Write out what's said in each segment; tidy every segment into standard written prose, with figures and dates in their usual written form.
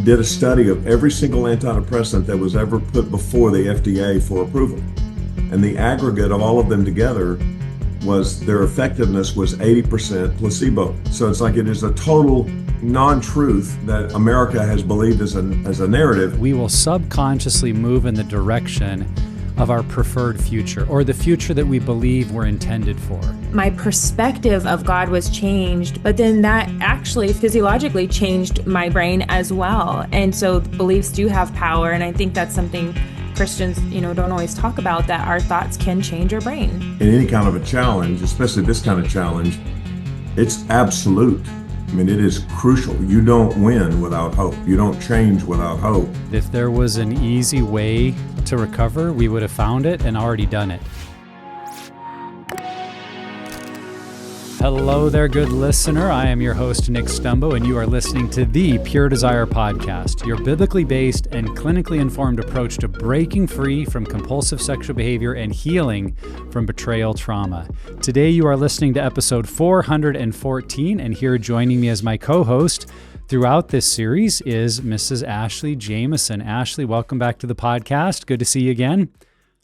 did a study of every single antidepressant that was ever put before the FDA for approval. And the aggregate of all of them together was their effectiveness was 80% placebo. So it's like it is a total non-truth that America has believed as a narrative. We will subconsciously move in the direction of our preferred future, or the future that we believe we're intended for. My perspective of God was changed, but then that actually physiologically changed my brain as well. And so beliefs do have power, and I think that's something Christians, don't always talk about, that our thoughts can change our brain. In any kind of a challenge, especially this kind of challenge, it's absolute. I mean, it is crucial. You don't win without hope. You don't change without hope. If there was an easy way to recover, we would have found it and already done it. Hello there, good listener. I am your host, Nick Stumbo, and you are listening to the Pure Desire Podcast, your biblically based and clinically informed approach to breaking free from compulsive sexual behavior and healing from betrayal trauma. Today, you are listening to episode 414, and here joining me as my co-host throughout this series is Mrs. Ashley Jameson. Ashley, welcome back to the podcast. Good to see you again.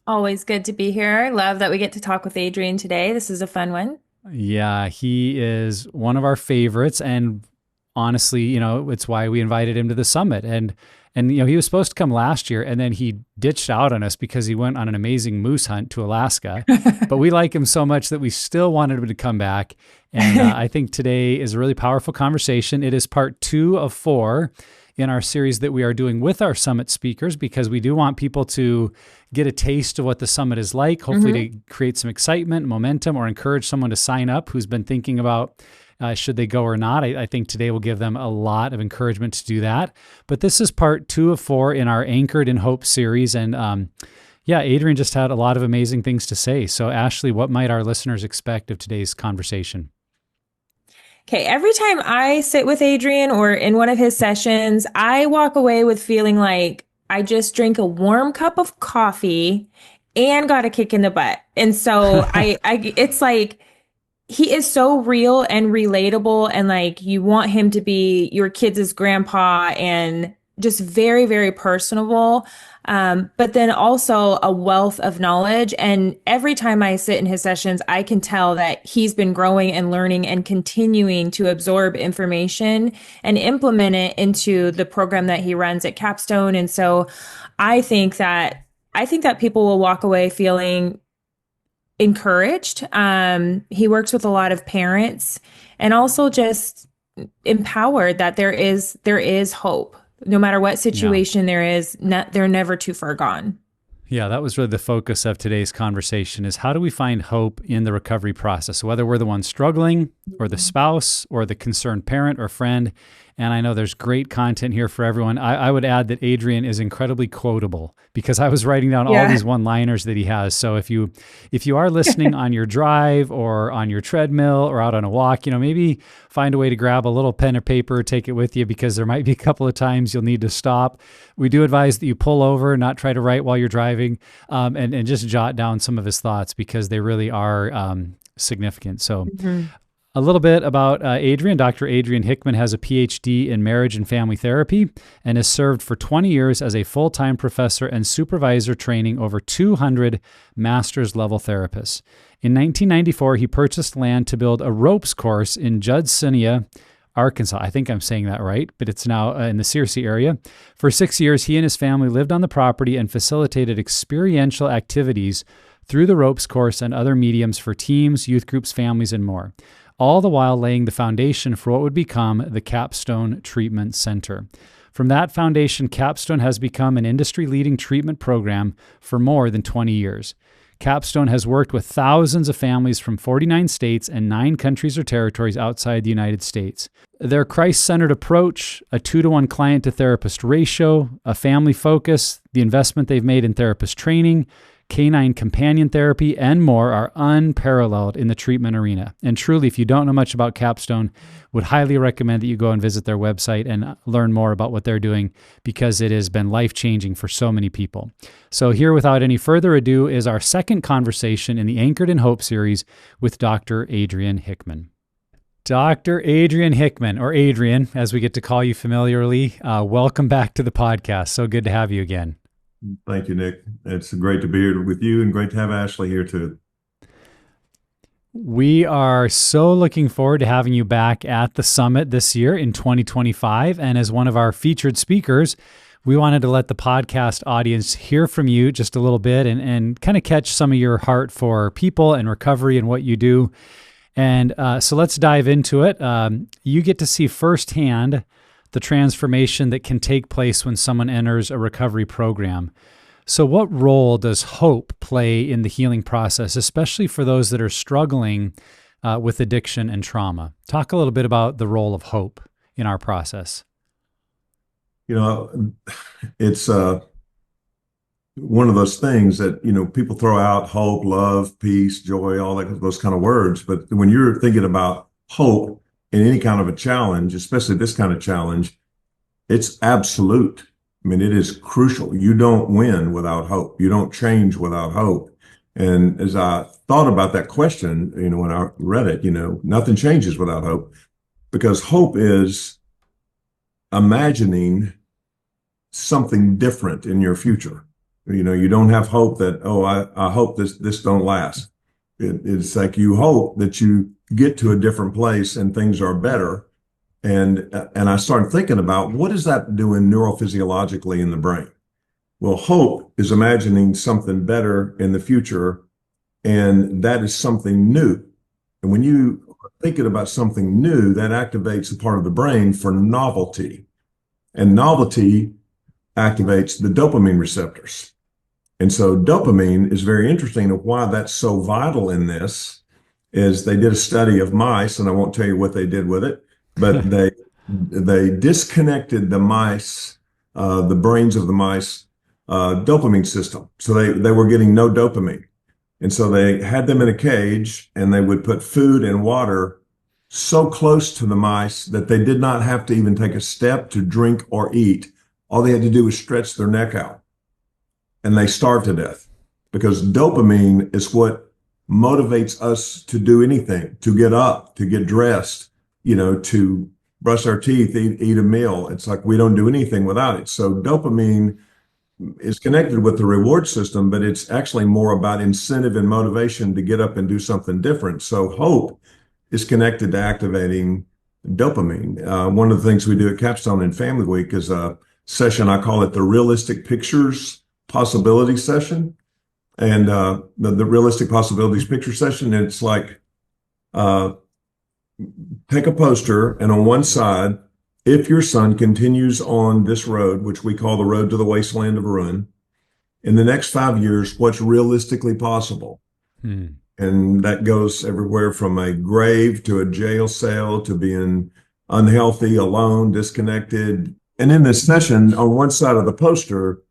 Always good to be here. Love that we get to talk with Adrian today. This is a fun one. Yeah, he is one of our favorites, and honestly, it's why we invited him to the summit. And he was supposed to come last year, and then he ditched out on us because he went on an amazing moose hunt to Alaska. But we like him so much that we still wanted him to come back. And I think today is a really powerful conversation. It is part 2 of 4 in our series that we are doing with our summit speakers, because we do want people to get a taste of what the summit is like, hopefully to create some excitement, momentum, or encourage someone to sign up who's been thinking about should they go or not. I think today will give them a lot of encouragement to do that. But this is part 2 of 4 in our Anchored in Hope series. And Adrian just had a lot of amazing things to say. So Ashley, what might our listeners expect of today's conversation? Okay, every time I sit with Adrian or in one of his sessions, I walk away with feeling like I just drank a warm cup of coffee and got a kick in the butt. And so it's like he is so real and relatable, and like you want him to be your kids' grandpa, and just very, very personable. But then also a wealth of knowledge. And every time I sit in his sessions, I can tell that he's been growing and learning and continuing to absorb information and implement it into the program that he runs at Capstone. And so I think that people will walk away feeling encouraged. He works with a lot of parents, and also just empowered that there is hope. No matter what situation there is, they're never too far gone. Yeah, that was really the focus of today's conversation, is how do we find hope in the recovery process, whether we're the one struggling or the spouse or the concerned parent or friend. And I know there's great content here for everyone. I would add that Adrian is incredibly quotable, because I was writing down all these one-liners that he has. So if you are listening on your drive or on your treadmill or out on a walk, maybe find a way to grab a little pen or paper, take it with you, because there might be a couple of times you'll need to stop. We do advise that you pull over, not try to write while you're driving, and just jot down some of his thoughts, because they really are significant. So a little bit about Adrian. Dr. Adrian Hickmon has a PhD in marriage and family therapy and has served for 20 years as a full-time professor and supervisor, training over 200 master's level therapists. In 1994, he purchased land to build a ropes course in Judson, Arkansas. I think I'm saying that right, but it's now in the Searcy area. For 6 years, he and his family lived on the property and facilitated experiential activities through the ropes course and other mediums for teams, youth groups, families, and more, all the while laying the foundation for what would become the Capstone Treatment Center. From that foundation, Capstone has become an industry-leading treatment program for more than 20 years. Capstone has worked with thousands of families from 49 states and 9 countries or territories outside the United States. Their Christ-centered approach, a 2-to-1 client-to-therapist ratio, a family focus, the investment they've made in therapist training, canine companion therapy, and more are unparalleled in the treatment arena. And truly, if you don't know much about Capstone, would highly recommend that you go and visit their website and learn more about what they're doing, because it has been life-changing for so many people. So here, without any further ado, is our second conversation in the Anchored in Hope series with Dr. Adrian Hickmon. Dr. Adrian Hickmon, or Adrian, as we get to call you familiarly, welcome back to the podcast. So good to have you again. Thank you, Nick. It's great to be here with you and great to have Ashley here too. We are so looking forward to having you back at the summit this year in 2025. And as one of our featured speakers, we wanted to let the podcast audience hear from you just a little bit and kind of catch some of your heart for people and recovery and what you do. And so let's dive into it. You get to see firsthand the transformation that can take place when someone enters a recovery program. So what role does hope play in the healing process, especially for those that are struggling with addiction and trauma? Talk a little bit about the role of hope in our process. It's one of those things that, people throw out: hope, love, peace, joy, all those kind of words. But when you're thinking about hope in any kind of a challenge, especially this kind of challenge, it's absolute. I mean, it is crucial. You don't win without hope. You don't change without hope. And as I thought about that question, when I read it, nothing changes without hope, because hope is imagining something different in your future. You don't have hope that, I hope this don't last. It's like you hope that you get to a different place and things are better. And I started thinking about, what is that doing neurophysiologically in the brain? Well, hope is imagining something better in the future, and that is something new. And when you are thinking about something new, that activates a part of the brain for novelty. And novelty activates the dopamine receptors. And so dopamine is very interesting. And why that's so vital in this is they did a study of mice, and I won't tell you what they did with it, but they disconnected the mice, the brains of the mice, dopamine system. So they were getting no dopamine. And so they had them in a cage, and they would put food and water so close to the mice that they did not have to even take a step to drink or eat. All they had to do was stretch their neck out, and they starved to death, because dopamine is what motivates us to do anything, to get up, to get dressed, to brush our teeth, eat a meal. It's like we don't do anything without it. So dopamine is connected with the reward system, but it's actually more about incentive and motivation to get up and do something different. So hope is connected to activating dopamine. One of the things we do at Capstone in Family Week is a session, I call it the Realistic Pictures Possibility Session. And the Realistic Possibilities Picture Session, it's like, take a poster, and on one side, if your son continues on this road, which we call the road to the wasteland of ruin, in the next 5 years, what's realistically possible? And that goes everywhere from a grave to a jail cell to being unhealthy, alone, disconnected. And in this session, on one side of the poster,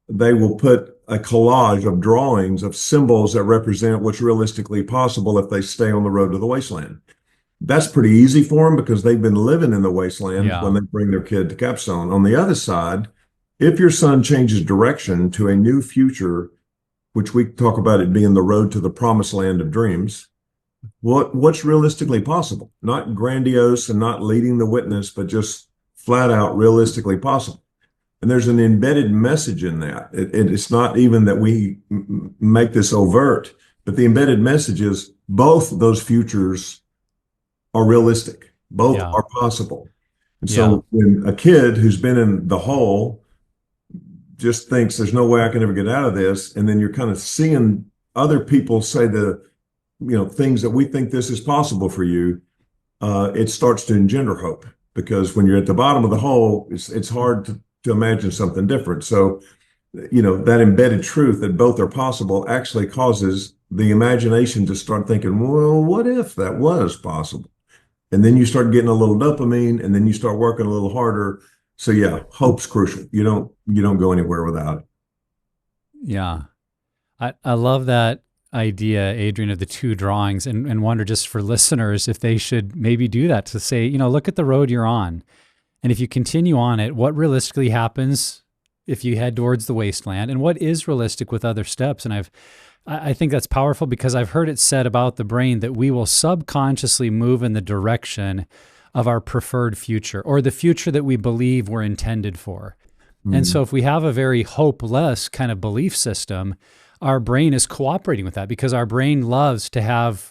they will put a collage of drawings of symbols that represent what's realistically possible if they stay on the road to the wasteland. That's pretty easy for them because they've been living in the wasteland when they bring their kid to Capstone. On the other side, if your son changes direction to a new future, which we talk about it being the road to the promised land of dreams, what's realistically possible? Not grandiose and not leading the witness, but just flat out realistically possible. And there's an embedded message in that. It's not even that we make this overt, but the embedded message is both those futures are realistic. Both are possible. And so when a kid who's been in the hole just thinks there's no way I can ever get out of this, and then you're kind of seeing other people say things that we think this is possible for you, it starts to engender hope. Because when you're at the bottom of the hole, it's hard to imagine something different. So, that embedded truth that both are possible actually causes the imagination to start thinking, well, what if that was possible? And then you start getting a little dopamine, and then you start working a little harder. So yeah, hope's crucial. You don't go anywhere without it. Yeah. I love that idea, Adrian, of the two drawings, and wonder, just for listeners, if they should maybe do that, to say, look at the road you're on. And if you continue on it, what realistically happens if you head towards the wasteland, and what is realistic with other steps. And I think that's powerful because I've heard it said about the brain that we will subconsciously move in the direction of our preferred future, or the future that we believe we're intended for. And so if we have a very hopeless kind of belief system, our brain is cooperating with that because our brain loves to have,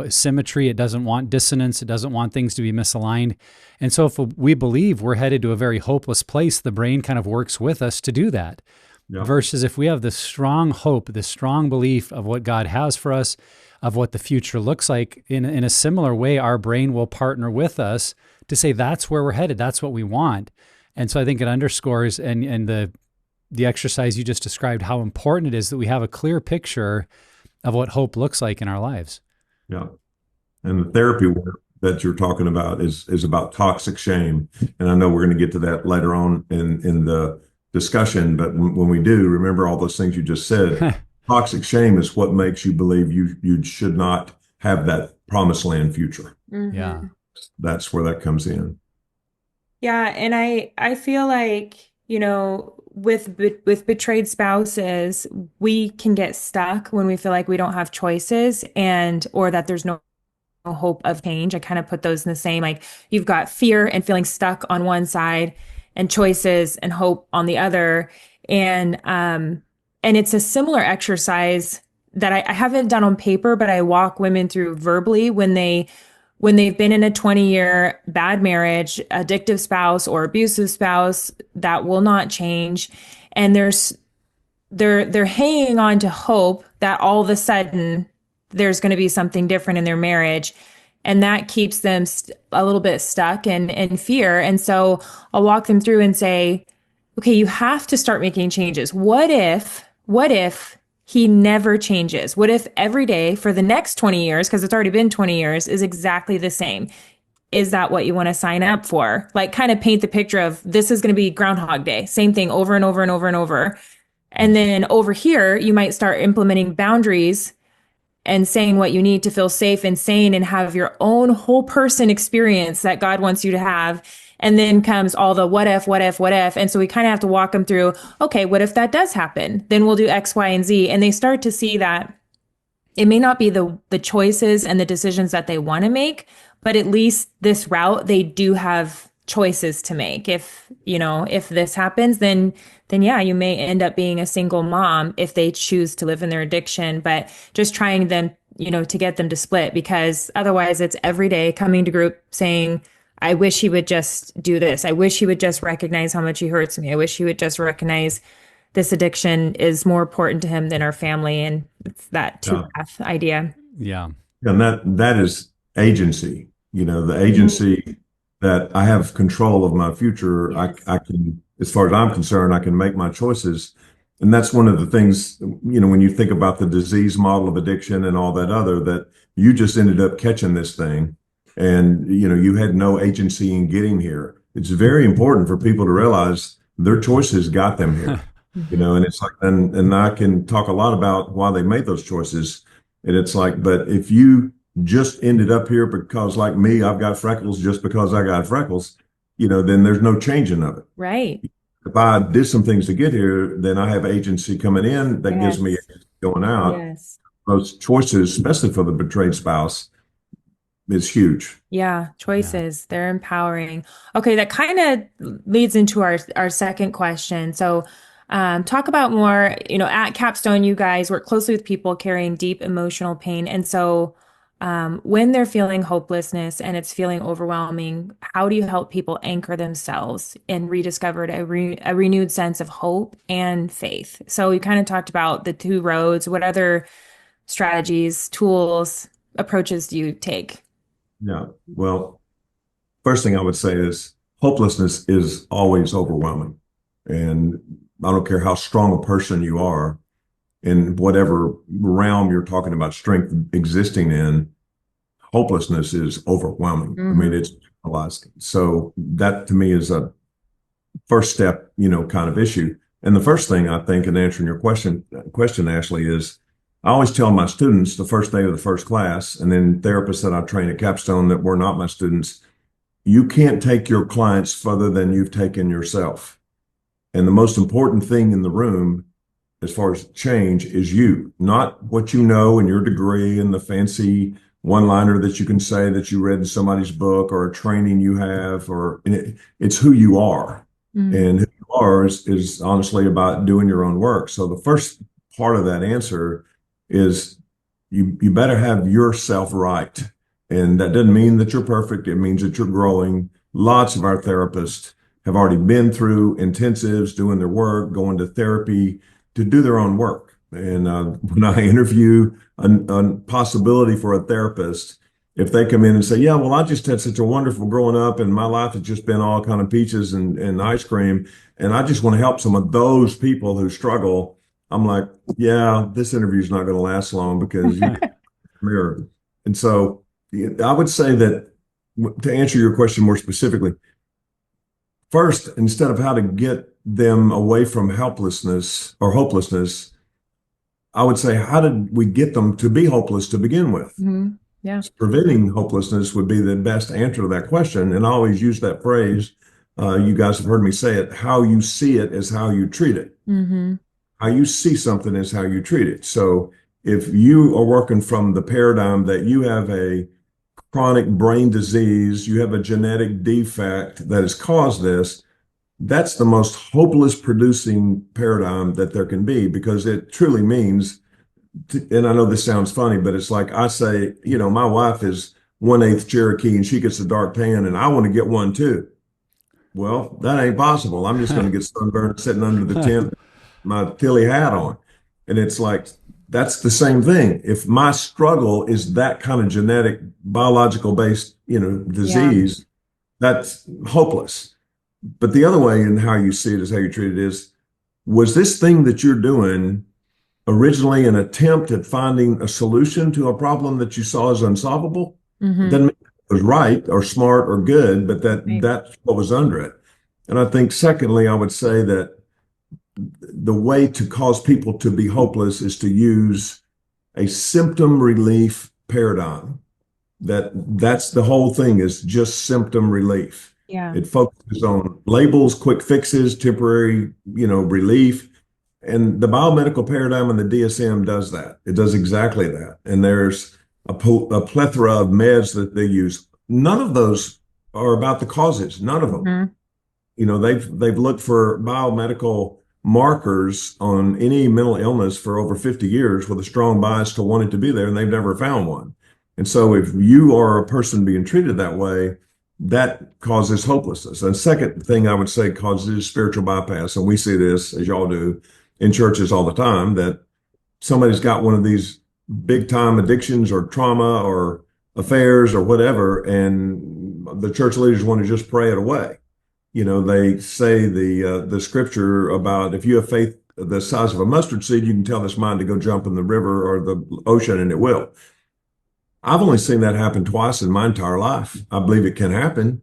symmetry. It doesn't want dissonance. It doesn't want things to be misaligned. And so if we believe we're headed to a very hopeless place, the brain kind of works with us to do that. Yeah. Versus if we have this strong hope, this strong belief of what God has for us, of what the future looks like, in a similar way, our brain will partner with us to say, that's where we're headed. That's what we want. And so I think it underscores, and the exercise you just described, how important it is that we have a clear picture of what hope looks like in our lives. Yeah. And the therapy work that you're talking about is about toxic shame. And I know we're going to get to that later on in the discussion, but when we do, remember all those things you just said. Toxic shame is what makes you believe you should not have that promised land future. Mm-hmm. Yeah. That's where that comes in. Yeah, and I feel like, with betrayed spouses, we can get stuck when we feel like we don't have choices or that there's no hope of change. I kind of put those in the same, like you've got fear and feeling stuck on one side and choices and hope on the other. And it's a similar exercise that I haven't done on paper, but I walk women through verbally when they've been in a 20-year bad marriage, addictive spouse or abusive spouse that will not change. And they're hanging on to hope that all of a sudden there's going to be something different in their marriage. And that keeps them a little bit stuck in fear. And so I'll walk them through and say, okay, you have to start making changes. What if he never changes? What if every day for the next 20 years, because it's already been 20 years, is exactly the same? Is that what you want to sign up for? Like, kind of paint the picture of this is going to be Groundhog Day, same thing over and over and over and over. And then over here, you might start implementing boundaries and saying what you need to feel safe and sane and have your own whole person experience that God wants you to have. And then comes all the what if. And so we kind of have to walk them through, okay, what if that does happen? Then we'll do X, Y, and Z. And they start to see that it may not be the choices and the decisions that they want to make, but at least this route, they do have choices to make. If this happens, then yeah, you may end up being a single mom if they choose to live in their addiction, but just trying them, to get them to split, because otherwise it's every day coming to group saying, I wish he would just do this. I wish he would just recognize how much he hurts me. I wish he would just recognize this addiction is more important to him than our family. And it's that two-path idea. Yeah. And that is agency, the agency that I have control of my future. Yes. I can, as far as I'm concerned, I can make my choices. And that's one of the things, when you think about the disease model of addiction and all that other, that you just ended up catching this thing. And, you had no agency in getting here. It's very important for people to realize their choices got them here, and it's like, and I can talk a lot about why they made those choices. And it's like, but if you just ended up here because, like me, I've got freckles just because I got freckles, then there's no changing of it. Right. If I did some things to get here, then I have agency coming in that gives me agency going out. Yes. Those choices, especially for the betrayed spouse, is huge. Yeah, choices. Yeah. They're empowering. Okay, that kind of leads into our second question. So talk about more, at Capstone, you guys work closely with people carrying deep emotional pain. And so when they're feeling hopelessness and it's feeling overwhelming, how do you help people anchor themselves and rediscover a renewed sense of hope and faith? So we kind of talked about the two roads. What other strategies, tools, approaches do you take? Yeah. Well, first thing I would say is hopelessness is always overwhelming. And I don't care how strong a person you are in whatever realm you're talking about strength existing in, hopelessness is overwhelming. Mm-hmm. I mean, it's paralyzing. So that to me is a first step, kind of issue. And the first thing I think in answering your question, Ashley, is I always tell my students the first day of the first class, and then therapists that I train at Capstone that were not my students, you can't take your clients further than you've taken yourself. And the most important thing in the room, as far as change, is you, not what you know and your degree and the fancy one-liner that you can say that you read in somebody's book or a training you have, it's who you are. And who you are is honestly about doing your own work. So the first part of that answer is you better have yourself right. And that doesn't mean that you're perfect. It means that you're growing. Lots of our therapists have already been through intensives, doing their work, going to therapy to do their own work. And when I interview a possibility for a therapist, if they come in and say, yeah, well, I just had such a wonderful growing up and my life has just been all kind of peaches and ice cream, and I just want to help some of those people who struggle, I'm like, yeah, this interview is not going to last long because you mirror. And so I would say that to answer your question more specifically, first, instead of how to get them away from helplessness or hopelessness, I would say, how did we get them to be hopeless to begin with? Yeah. Preventing hopelessness would be the best answer to that question. And I always use that phrase. You guys have heard me say it. How you see it is how you treat it. How you see something is how you treat it. So if you are working from the paradigm that you have a chronic brain disease, you have a genetic defect that has caused this, that's the most hopeless producing paradigm that there can be, because it truly means, and I know this sounds funny, but it's like I say, my wife is 1/8 Cherokee and she gets a dark tan and I want to get one too. Well, that ain't possible. I'm just going to get sunburned sitting under the tent, my Philly hat on. And it's like, that's the same thing. If my struggle is that kind of genetic, biological based, disease, that's hopeless. But the other way in how you see it is how you treat it is, was this thing that you're doing originally an attempt at finding a solution to a problem that you saw as unsolvable? It doesn't mean it was right or smart or good, but that's what was under it. And I think secondly, I would say that the way to cause people to be hopeless is to use a symptom relief paradigm. That's the whole thing, is just symptom relief. Yeah. It focuses on labels, quick fixes, temporary, relief. And the biomedical paradigm and the DSM does that. It does exactly that. And there's a plethora of meds that they use. None of those are about the causes. None of them. They've looked for biomedical markers on any mental illness for over 50 years with a strong bias to want it to be there, and they've never found one. And so if you are a person being treated that way, that causes hopelessness. And second thing I would say causes spiritual bypass. And we see this, as y'all do, in churches all the time, that somebody's got one of these big time addictions or trauma or affairs or whatever, and the church leaders want to just pray it away. They say the scripture about, if you have faith the size of a mustard seed, you can tell this mind to go jump in the river or the ocean and it will. I've only seen that happen twice in my entire life. I believe it can happen,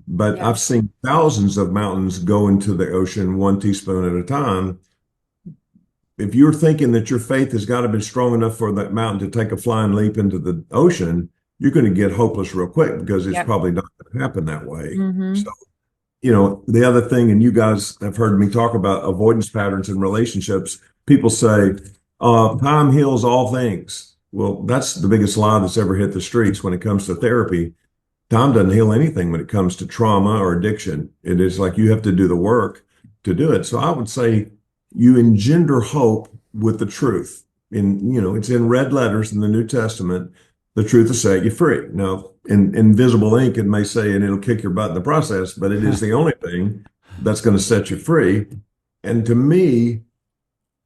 but I've seen thousands of mountains go into the ocean 1 teaspoon at a time. If you're thinking that your faith has got to be strong enough for that mountain to take a flying leap into the ocean, you're going to get hopeless real quick, because it's probably not going to happen that way. So, the other thing, and you guys have heard me talk about avoidance patterns in relationships. People say, time heals all things. Well, that's the biggest lie that's ever hit the streets when it comes to therapy. Time doesn't heal anything when it comes to trauma or addiction. It is like you have to do the work to do it. So I would say you engender hope with the truth. It's in red letters in the New Testament. The truth will set you free. Now, in invisible ink, it may say, and it'll kick your butt in the process, but it is the only thing that's going to set you free. And to me,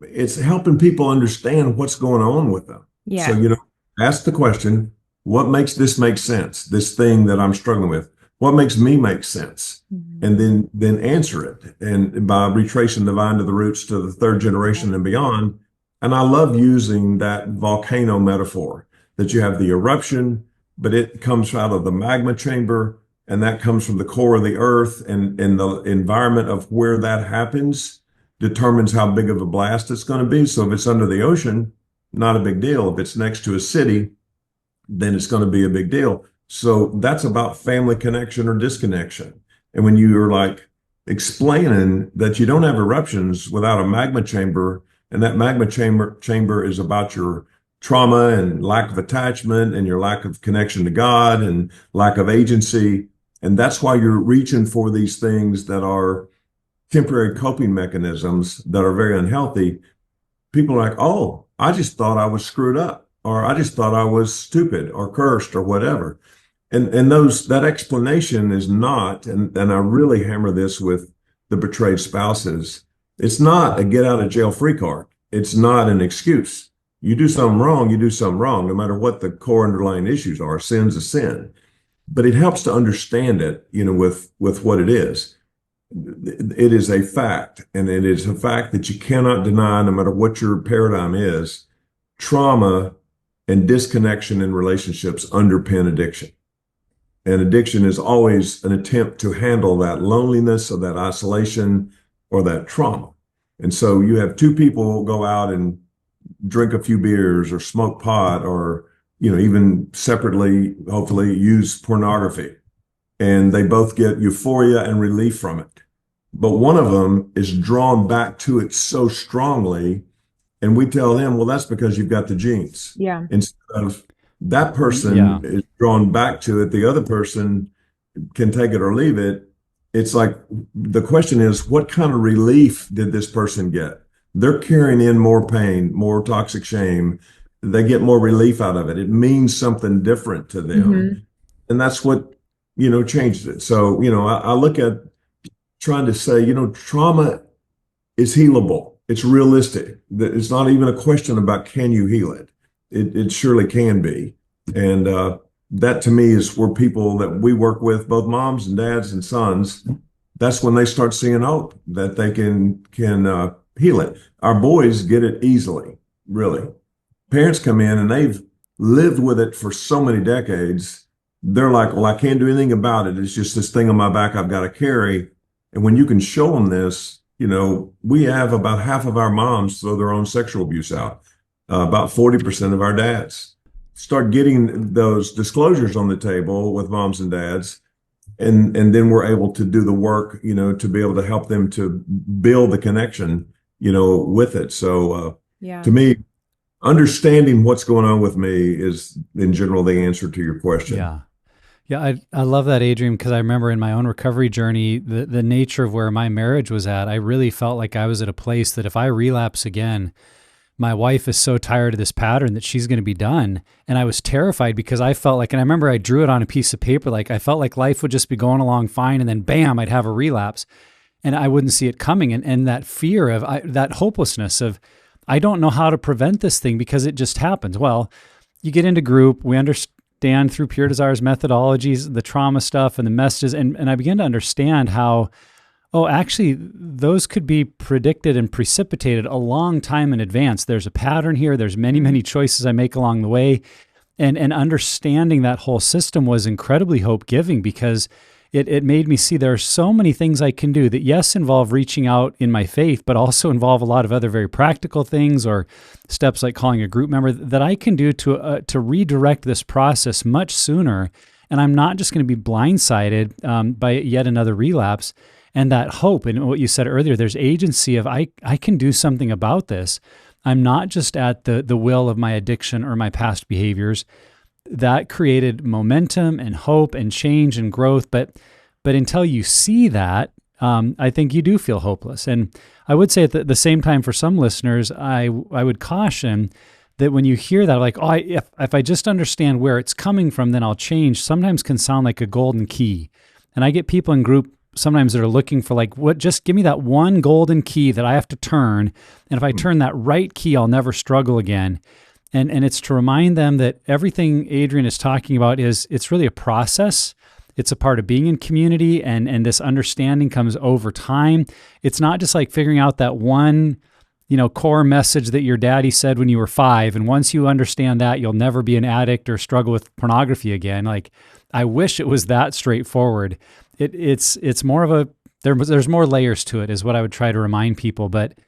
it's helping people understand what's going on with them. Yeah. So, ask the question, what makes this make sense? This thing that I'm struggling with, what makes me make sense? And then answer it. And by retracing the vine to the roots to the third generation and beyond. And I love using that volcano metaphor, that you have the eruption, but it comes out of the magma chamber, and that comes from the core of the earth, and the environment of where that happens determines how big of a blast it's going to be. So if it's under the ocean, not a big deal. If it's next to a city, then it's going to be a big deal. So that's about family connection or disconnection. And when you are like, explaining that you don't have eruptions without a magma chamber, and that magma chamber is about your trauma and lack of attachment and your lack of connection to God and lack of agency. And that's why you're reaching for these things that are temporary coping mechanisms that are very unhealthy. People are like, oh, I just thought I was screwed up, or I just thought I was stupid or cursed or whatever. And that explanation is not, and I really hammer this with the betrayed spouses, it's not a get out of jail free card. It's not an excuse. You do something wrong, you do something wrong, no matter what the core underlying issues are. Sin's a sin. But it helps to understand it, with what it is. It is a fact, and it is a fact that you cannot deny, no matter what your paradigm is. Trauma and disconnection in relationships underpin addiction. And addiction is always an attempt to handle that loneliness or that isolation or that trauma. And so you have two people go out and drink a few beers or smoke pot or, even separately, hopefully use pornography. And they both get euphoria and relief from it. But one of them is drawn back to it so strongly. And we tell them, well, that's because you've got the genes. Yeah. Instead of that person is drawn back to it, the other person can take it or leave it. It's like the question is, what kind of relief did this person get? They're carrying in more pain, more toxic shame. They get more relief out of it. It means something different to them. Mm-hmm. And that's what, changes it. So, I look at trying to say, trauma is healable. It's realistic. It's not even a question about can you heal it. It surely can be. And that to me is where people that we work with, both moms and dads and sons, that's when they start seeing hope that they can heal it. Our boys get it easily, really. Parents come in and they've lived with it for so many decades. They're like, well, I can't do anything about it. It's just this thing on my back I've got to carry. And when you can show them this, we have about half of our moms throw their own sexual abuse out. About 40% of our dads start getting those disclosures on the table with moms and dads. And then we're able to do the work, to be able to help them to build the connection, with it. So to me, understanding what's going on with me is in general the answer to your question. Yeah. Yeah, I love that, Adrian, because I remember in my own recovery journey, the nature of where my marriage was at, I really felt like I was at a place that if I relapse again, my wife is so tired of this pattern that she's going to be done. And I was terrified because I felt like, and I remember I drew it on a piece of paper, like I felt like life would just be going along fine and then bam, I'd have a relapse and I wouldn't see it coming. And that fear of that hopelessness of, I don't know how to prevent this thing because it just happens. Well, you get into group, we understand through Pure Desire's methodologies, the trauma stuff and the messages. And I began to understand how, actually, those could be predicted and precipitated a long time in advance. There's a pattern here. There's many, many choices I make along the way. And understanding that whole system was incredibly hope-giving because it made me see there are so many things I can do that, yes, involve reaching out in my faith, but also involve a lot of other very practical things or steps like calling a group member that I can do to redirect this process much sooner. And I'm not just going to be blindsided by yet another relapse. And that hope, and what you said earlier, there's agency of I can do something about this. I'm not just at the will of my addiction or my past behaviors. That created momentum and hope and change and growth. But until you see that, I think you do feel hopeless. And I would say at the same time, for some listeners, I would caution that when you hear that, like, if I just understand where it's coming from, then I'll change, sometimes can sound like a golden key. And I get people in group sometimes that are looking for like, just give me that one golden key that I have to turn. And if I turn that right key, I'll never struggle again. And it's to remind them that everything Adrian is talking about it's really a process. It's a part of being in community, and this understanding comes over time. It's not just like figuring out that one, core message that your daddy said when you were 5. And once you understand that, you'll never be an addict or struggle with pornography again. Like, I wish it was that straightforward. It's more of there's more layers to it, is what I would try to remind people. But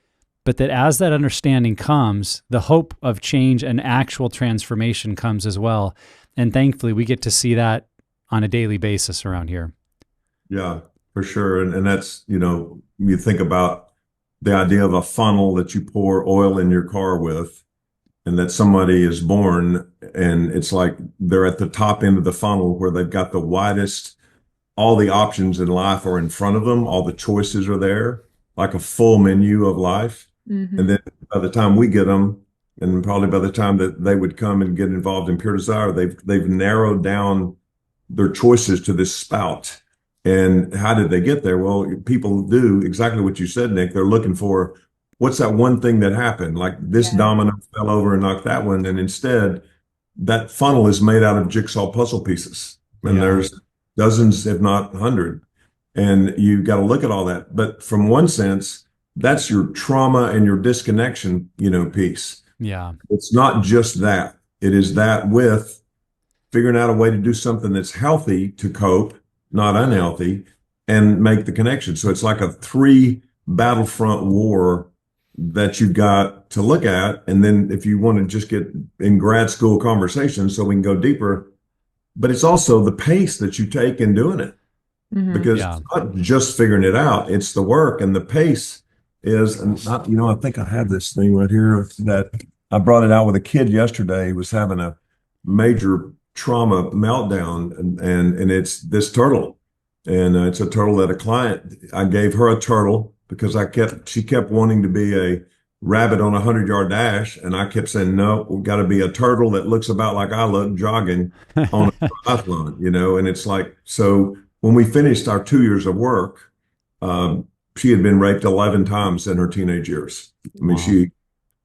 that as that understanding comes, the hope of change and actual transformation comes as well. And thankfully, we get to see that on a daily basis around here. Yeah. for sure. And that's, you think about the idea of a funnel that you pour oil in your car with, and that somebody is born and it's like they're at the top end of the funnel where they've got the widest, all the options in life are in front of them, all the choices are there, like a full menu of life. And Hmm. then by the time we get them, and probably by the time that they would come and get involved in pure desire, they've narrowed down their choices to this spout. And how did they get there? Well, people do exactly what you said, Nick. They're looking for what's that one thing that happened? Like this Yeah. domino fell over and knocked that one. And instead, that funnel is made out of jigsaw puzzle pieces. And Yeah. there's dozens, if not 100. And you got to look at all that. But from one sense, that's your trauma and your disconnection, piece. Yeah. It's not just that. It is that with figuring out a way to do something that's healthy to cope, not unhealthy, and make the connection. So it's like a three battlefront war that you've got to look at. And then if you want to just get in grad school conversations so we can go deeper, but it's also the pace that you take in doing it, Hmm. because Yeah. it's not just figuring it out, it's the work and the pace is, and not, I think I have this thing right here that I brought it out with a kid yesterday. He was having a major trauma meltdown, and it's this turtle, and it's a turtle that a client, I gave her a turtle because she kept wanting to be a rabbit on a 100-yard dash, and I kept saying no, we've got to be a turtle that looks about like I look jogging on a triathlon, and it's like, so when we finished our 2 years of work, she had been raped 11 times in her teenage years. I mean, Wow. she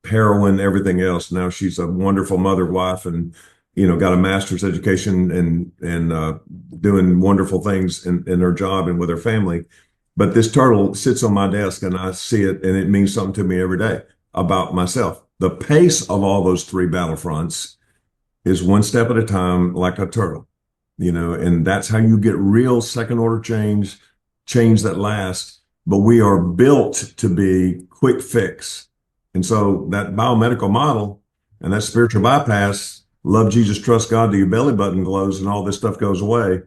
heroin, everything else. Now she's a wonderful mother, wife, and got a master's education and doing wonderful things in her job and with her family. But this turtle sits on my desk and I see it, and it means something to me every day about myself. The pace of all those three battlefronts is one step at a time, like a turtle, and that's how you get real second order change that lasts. But we are built to be quick fix. And so that biomedical model and that spiritual bypass, love Jesus, trust God till your belly button glows and all this stuff goes away.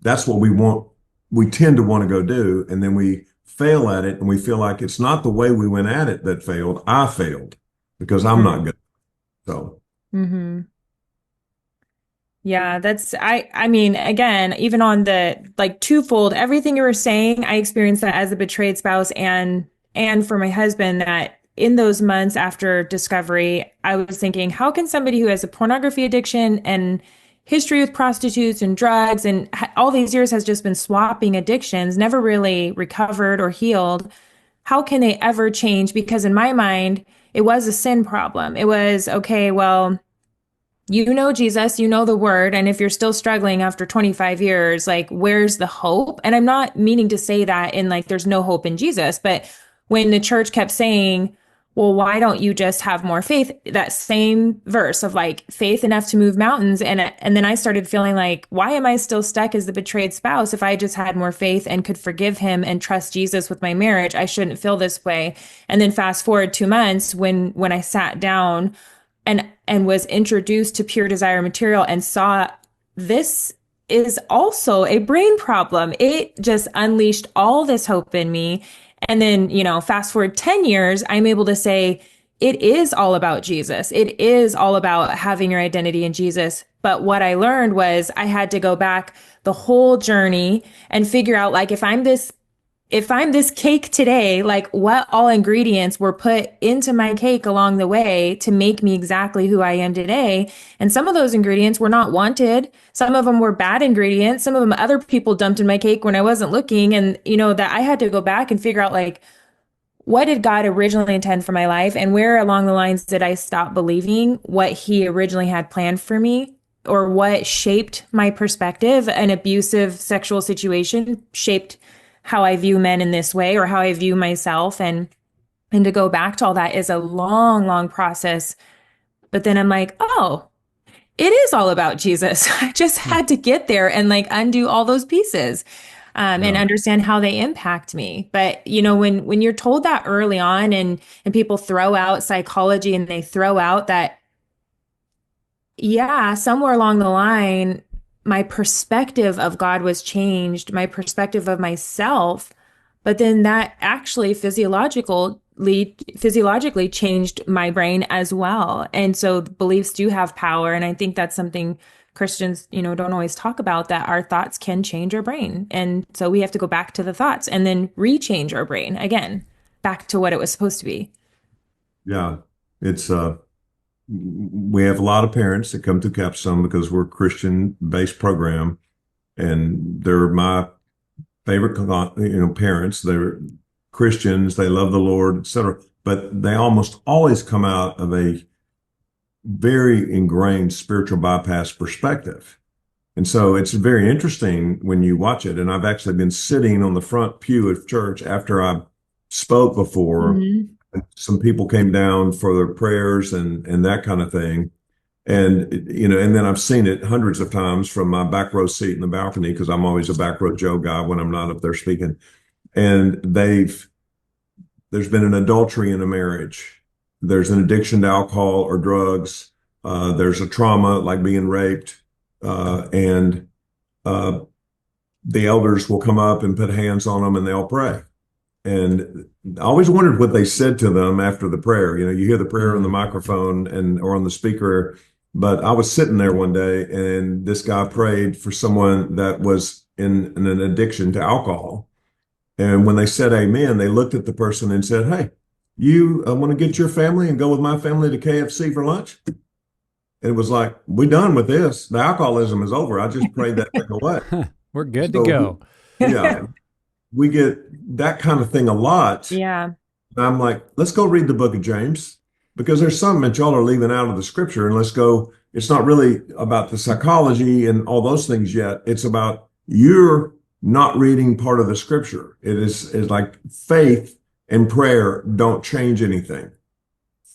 That's what we want. We tend to want to go do. And then we fail at it and we feel like it's not the way we went at it that failed. I failed because I'm not good. So. Hmm. Yeah, I mean, again, even on the like twofold, everything you were saying, I experienced that as a betrayed spouse and for my husband, that in those months after discovery, I was thinking, how can somebody who has a pornography addiction and history with prostitutes and drugs and all these years has just been swapping addictions, never really recovered or healed, how can they ever change? Because in my mind, it was a sin problem. It was, okay, well, you know Jesus, you know the word, and if you're still struggling after 25 years, like where's the hope? And I'm not meaning to say that in like there's no hope in Jesus, but when the church kept saying, well, why don't you just have more faith? That same verse of like faith enough to move mountains, and then I started feeling like, why am I still stuck as the betrayed spouse? If I just had more faith and could forgive him and trust Jesus with my marriage, I shouldn't feel this way. And then fast forward 2 months when I sat down and was introduced to pure desire material and saw this is also a brain problem. It just unleashed all this hope in me. And then, fast forward 10 years, I'm able to say it is all about Jesus. It is all about having your identity in Jesus. But what I learned was I had to go back the whole journey and figure out, like, if I'm this cake today, like what all ingredients were put into my cake along the way to make me exactly who I am today. And some of those ingredients were not wanted. Some of them were bad ingredients. Some of them other people dumped in my cake when I wasn't looking. And, that I had to go back and figure out, like, what did God originally intend for my life? And where along the lines did I stop believing what he originally had planned for me? Or what shaped my perspective? An abusive sexual situation shaped how I view men in this way, or how I view myself. And to go back to all that is a long, long process. But then I'm like, oh, it is all about Jesus. I just Hmm. had to get there and like undo all those pieces, and Yeah. understand how they impact me. But when you're told that early on, and people throw out psychology and they throw out that, yeah, somewhere along the line, my perspective of God was changed, my perspective of myself, but then that actually physiologically changed my brain as well. And so beliefs do have power. And I think that's something Christians, don't always talk about, that our thoughts can change our brain. And so we have to go back to the thoughts and then rechange our brain again, back to what it was supposed to be. Yeah. It's we have a lot of parents that come to Capstone because we're a Christian-based program, and they're my favorite, parents. They're Christians, they love the Lord, etc. But they almost always come out of a very ingrained spiritual bypass perspective. And so it's very interesting when you watch it. And I've actually been sitting on the front pew of church after I spoke before. Mm-hmm. Some people came down for their prayers and that kind of thing. And, and then I've seen it hundreds of times from my back row seat in the balcony, because I'm always a back row Joe guy when I'm not up there speaking. And there's been an adultery in a marriage. There's an addiction to alcohol or drugs. There's a trauma like being raped. And the elders will come up and put hands on them and they'll pray. And I always wondered what they said to them after the prayer. You hear the prayer on the microphone or on the speaker. But I was sitting there one day and this guy prayed for someone that was in an addiction to alcohol. And when they said amen, they looked at the person and said, "Hey, you want to get your family and go with my family to KFC for lunch?" And it was like, "We done with this. The alcoholism is over. I just prayed that thing away." We're good to go. Yeah. We get that kind of thing a lot. Yeah. And I'm like, let's go read the book of James, because there's something that y'all are leaving out of the scripture. And let's go. It's not really about the psychology and all those things yet. It's about you're not reading part of the scripture. It's like faith and prayer don't change anything.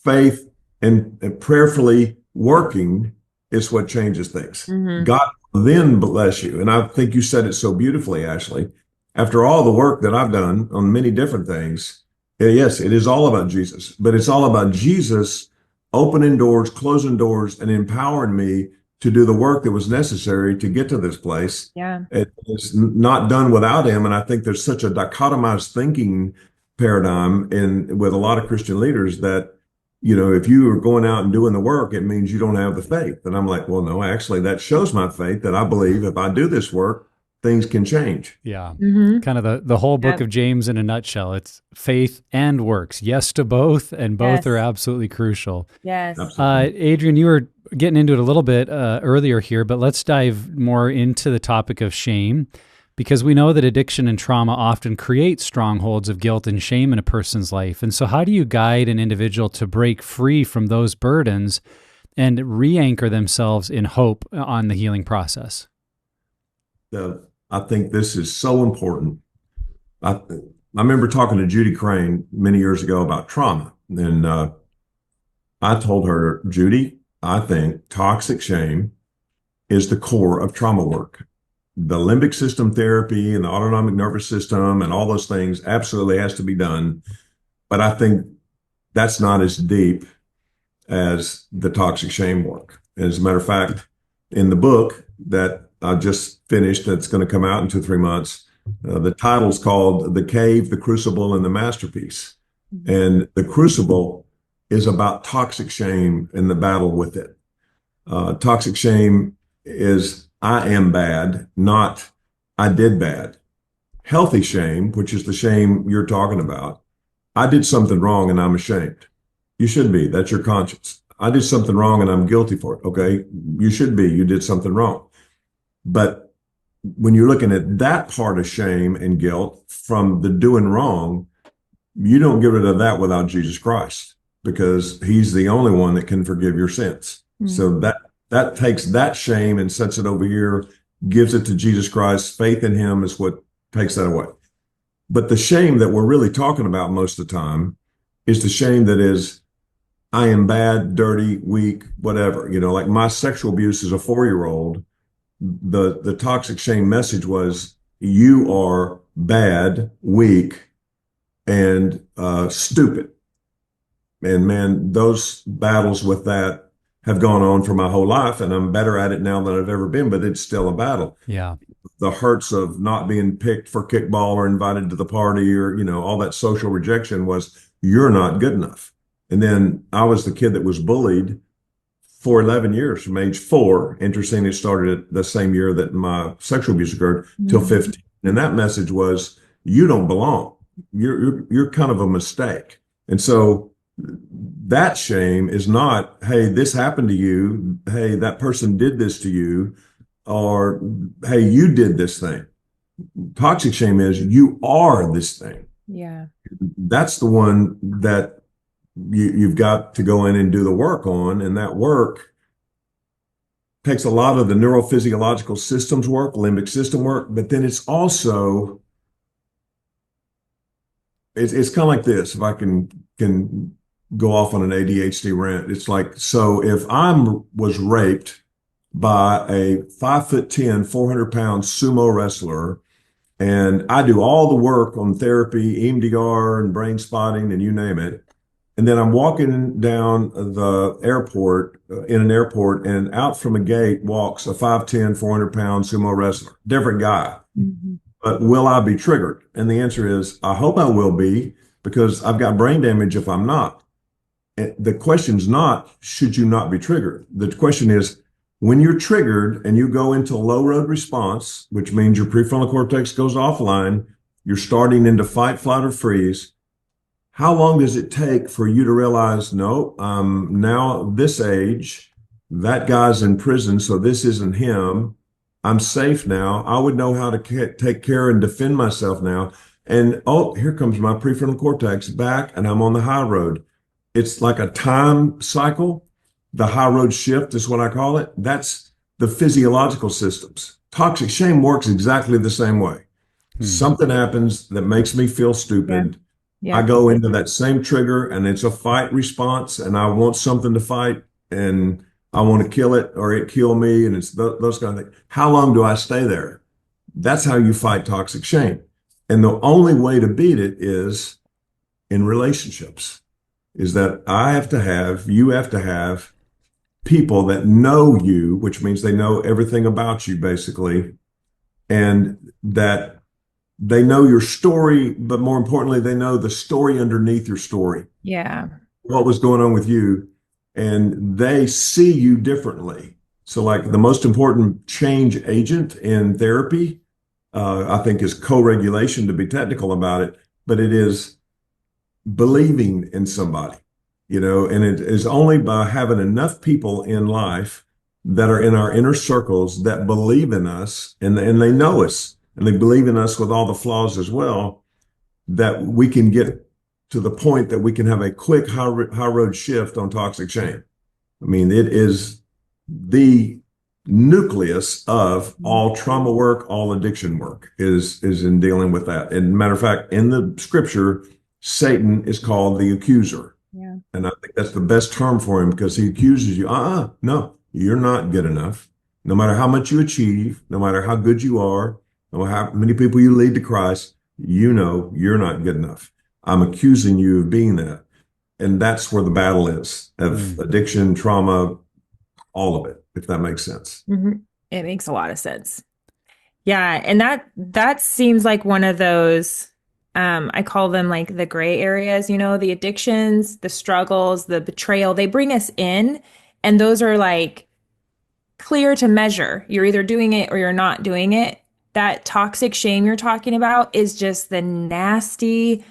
Faith and prayerfully working is what changes things. Mm-hmm. God will then bless you. And I think you said it so beautifully, Ashley. After all the work that I've done on many different things, yes, it is all about Jesus, but it's all about Jesus opening doors, closing doors, and empowering me to do the work that was necessary to get to this place. Yeah. It's not done without him. And I think there's such a dichotomized thinking paradigm with a lot of Christian leaders that, if you are going out and doing the work, it means you don't have the faith. And I'm like, well, no, actually, that shows my faith that I believe if I do this work, things can change. Yeah. Mm-hmm. Kind of the whole book of James in a nutshell. It's faith and works. Yes to both, and both are absolutely crucial. Yes. Adrian, you were getting into it a little bit earlier here, but let's dive more into the topic of shame, because we know that addiction and trauma often create strongholds of guilt and shame in a person's life. And so how do you guide an individual to break free from those burdens and re-anchor themselves in hope on the healing process? I think this is so important. I remember talking to Judy Crane many years ago about trauma. And I told her, Judy, I think toxic shame is the core of trauma work. The limbic system therapy and the autonomic nervous system and all those things absolutely has to be done. But I think that's not as deep as the toxic shame work. As a matter of fact, in the book that I just finished, that's going to come out in 2-3 months, the title's called The Cave, the Crucible, and the Masterpiece. Mm-hmm. And the crucible is about toxic shame and the battle with it. Toxic shame is I am bad, not I did bad. Healthy shame, which is the shame you're talking about, I did something wrong and I'm ashamed. You should be. That's your conscience. I did something wrong and I'm guilty for it. Okay, you should be. You did something wrong. But when you're looking at that part of shame and guilt from the doing wrong, you don't get rid of that without Jesus Christ, because he's the only one that can forgive your sins. Mm-hmm. So that takes that shame and sets it over here, gives it to Jesus Christ. Faith in him is what takes that away. But the shame that we're really talking about most of the time is the shame that is, I am bad, dirty, weak, whatever. Like my sexual abuse as a 4-year-old, the toxic shame message was, you are bad, weak, and stupid. And man, those battles with that have gone on for my whole life, and I'm better at it now than I've ever been, but it's still a battle. Yeah. The hurts of not being picked for kickball or invited to the party, or, all that social rejection was, you're not good enough. And then I was the kid that was bullied for 11 years from age 4. Interesting, it started at the same year that my sexual abuse occurred, till 15. And that message was, you don't belong. You're kind of a mistake. And so that shame is not, hey, this happened to you. Hey, that person did this to you. Or, hey, you did this thing. Toxic shame is, you are this thing. Yeah. That's the one that you've got to go in and do the work on. And that work takes a lot of the neurophysiological systems work, limbic system work, but then it's also, it's kind of like this, if I can go off on an ADHD rant. It's like, so if was raped by a 5'10", 400-pound sumo wrestler, and I do all the work on therapy, EMDR and brain spotting and you name it, and then I'm walking down the airport, in an airport, and out from a gate walks a 5'10", 400-pound sumo wrestler, different guy. Mm-hmm. But will I be triggered? And the answer is, I hope I will be, because I've got brain damage if I'm not. The question's not, should you not be triggered? The question is, when you're triggered and you go into low road response, which means your prefrontal cortex goes offline, you're starting into fight, flight, or freeze. How long does it take for you to realize, no, now this age, that guy's in prison, so this isn't him. I'm safe now. I would know how to take care and defend myself now. And oh, here comes my prefrontal cortex back, and I'm on the high road. It's like a time cycle. The high road shift is what I call it. That's the physiological systems. Toxic shame works exactly the same way. Something happens that makes me feel stupid. Yeah. I go into that same trigger, and it's a fight response, and I want something to fight, and I want to kill it or it kill me, and it's those kind of things. How long do I stay there? That's how you fight toxic shame. And the only way to beat it is in relationships, is that you have to have people that know you, which means they know everything about you, basically, and that they know your story, but more importantly, they know the story underneath your story. Yeah. What was going on with you, and they see you differently. So, like, the most important change agent in therapy, I think, is co-regulation, to be technical about it, but it is believing in somebody, and it is only by having enough people in life that are in our inner circles that believe in us, and they know us, and they believe in us with all the flaws as well, that we can get to the point that we can have a quick high road shift on toxic shame. I mean, it is the nucleus of all trauma work, all addiction work is in dealing with that. And matter of fact, in the scripture, Satan is called the accuser. Yeah. And I think that's the best term for him, because he accuses you. No, you're not good enough. No matter how much you achieve, no matter how good you are, no matter how many people you lead to Christ, you're not good enough. I'm accusing you of being that. And that's where the battle is, of addiction, trauma, all of it, if that makes sense. Mm-hmm. It makes a lot of sense. Yeah. And that seems like one of those, I call them like the gray areas, the addictions, the struggles, the betrayal, they bring us in, and those are like clear to measure. You're either doing it or you're not doing it. That toxic shame you're talking about is just the nasty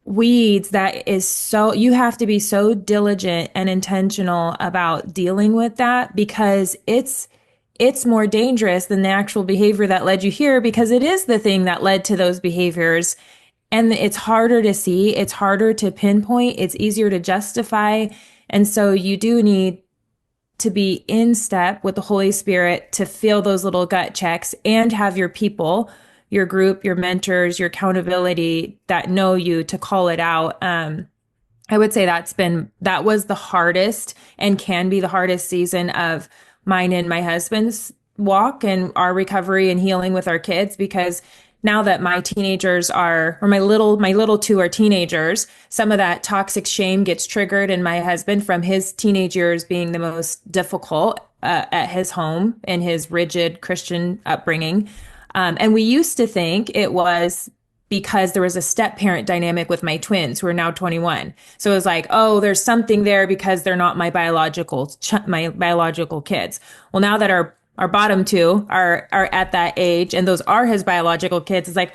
weeds that is so, you have to be so diligent and intentional about dealing with that, because it's more dangerous than the actual behavior that led you here, because it is the thing that led to those behaviors. And it's harder to see, it's harder to pinpoint, it's easier to justify. And so you do need to be in step with the Holy Spirit to feel those little gut checks, and have your people, your group, your mentors, your accountability that know you to call it out. I would say that was the hardest, and can be the hardest season of mine and my husband's walk and our recovery and healing with our kids, because now that my teenagers are, or my little two are teenagers, some of that toxic shame gets triggered in my husband from his teenage years being the most difficult at his home and his rigid Christian upbringing. And we used to think it was because there was a step parent dynamic with my twins who are now 21. So it was like, oh, there's something there because they're not my biological kids. Well, now that our bottom two are at that age and those are his biological kids, it's like,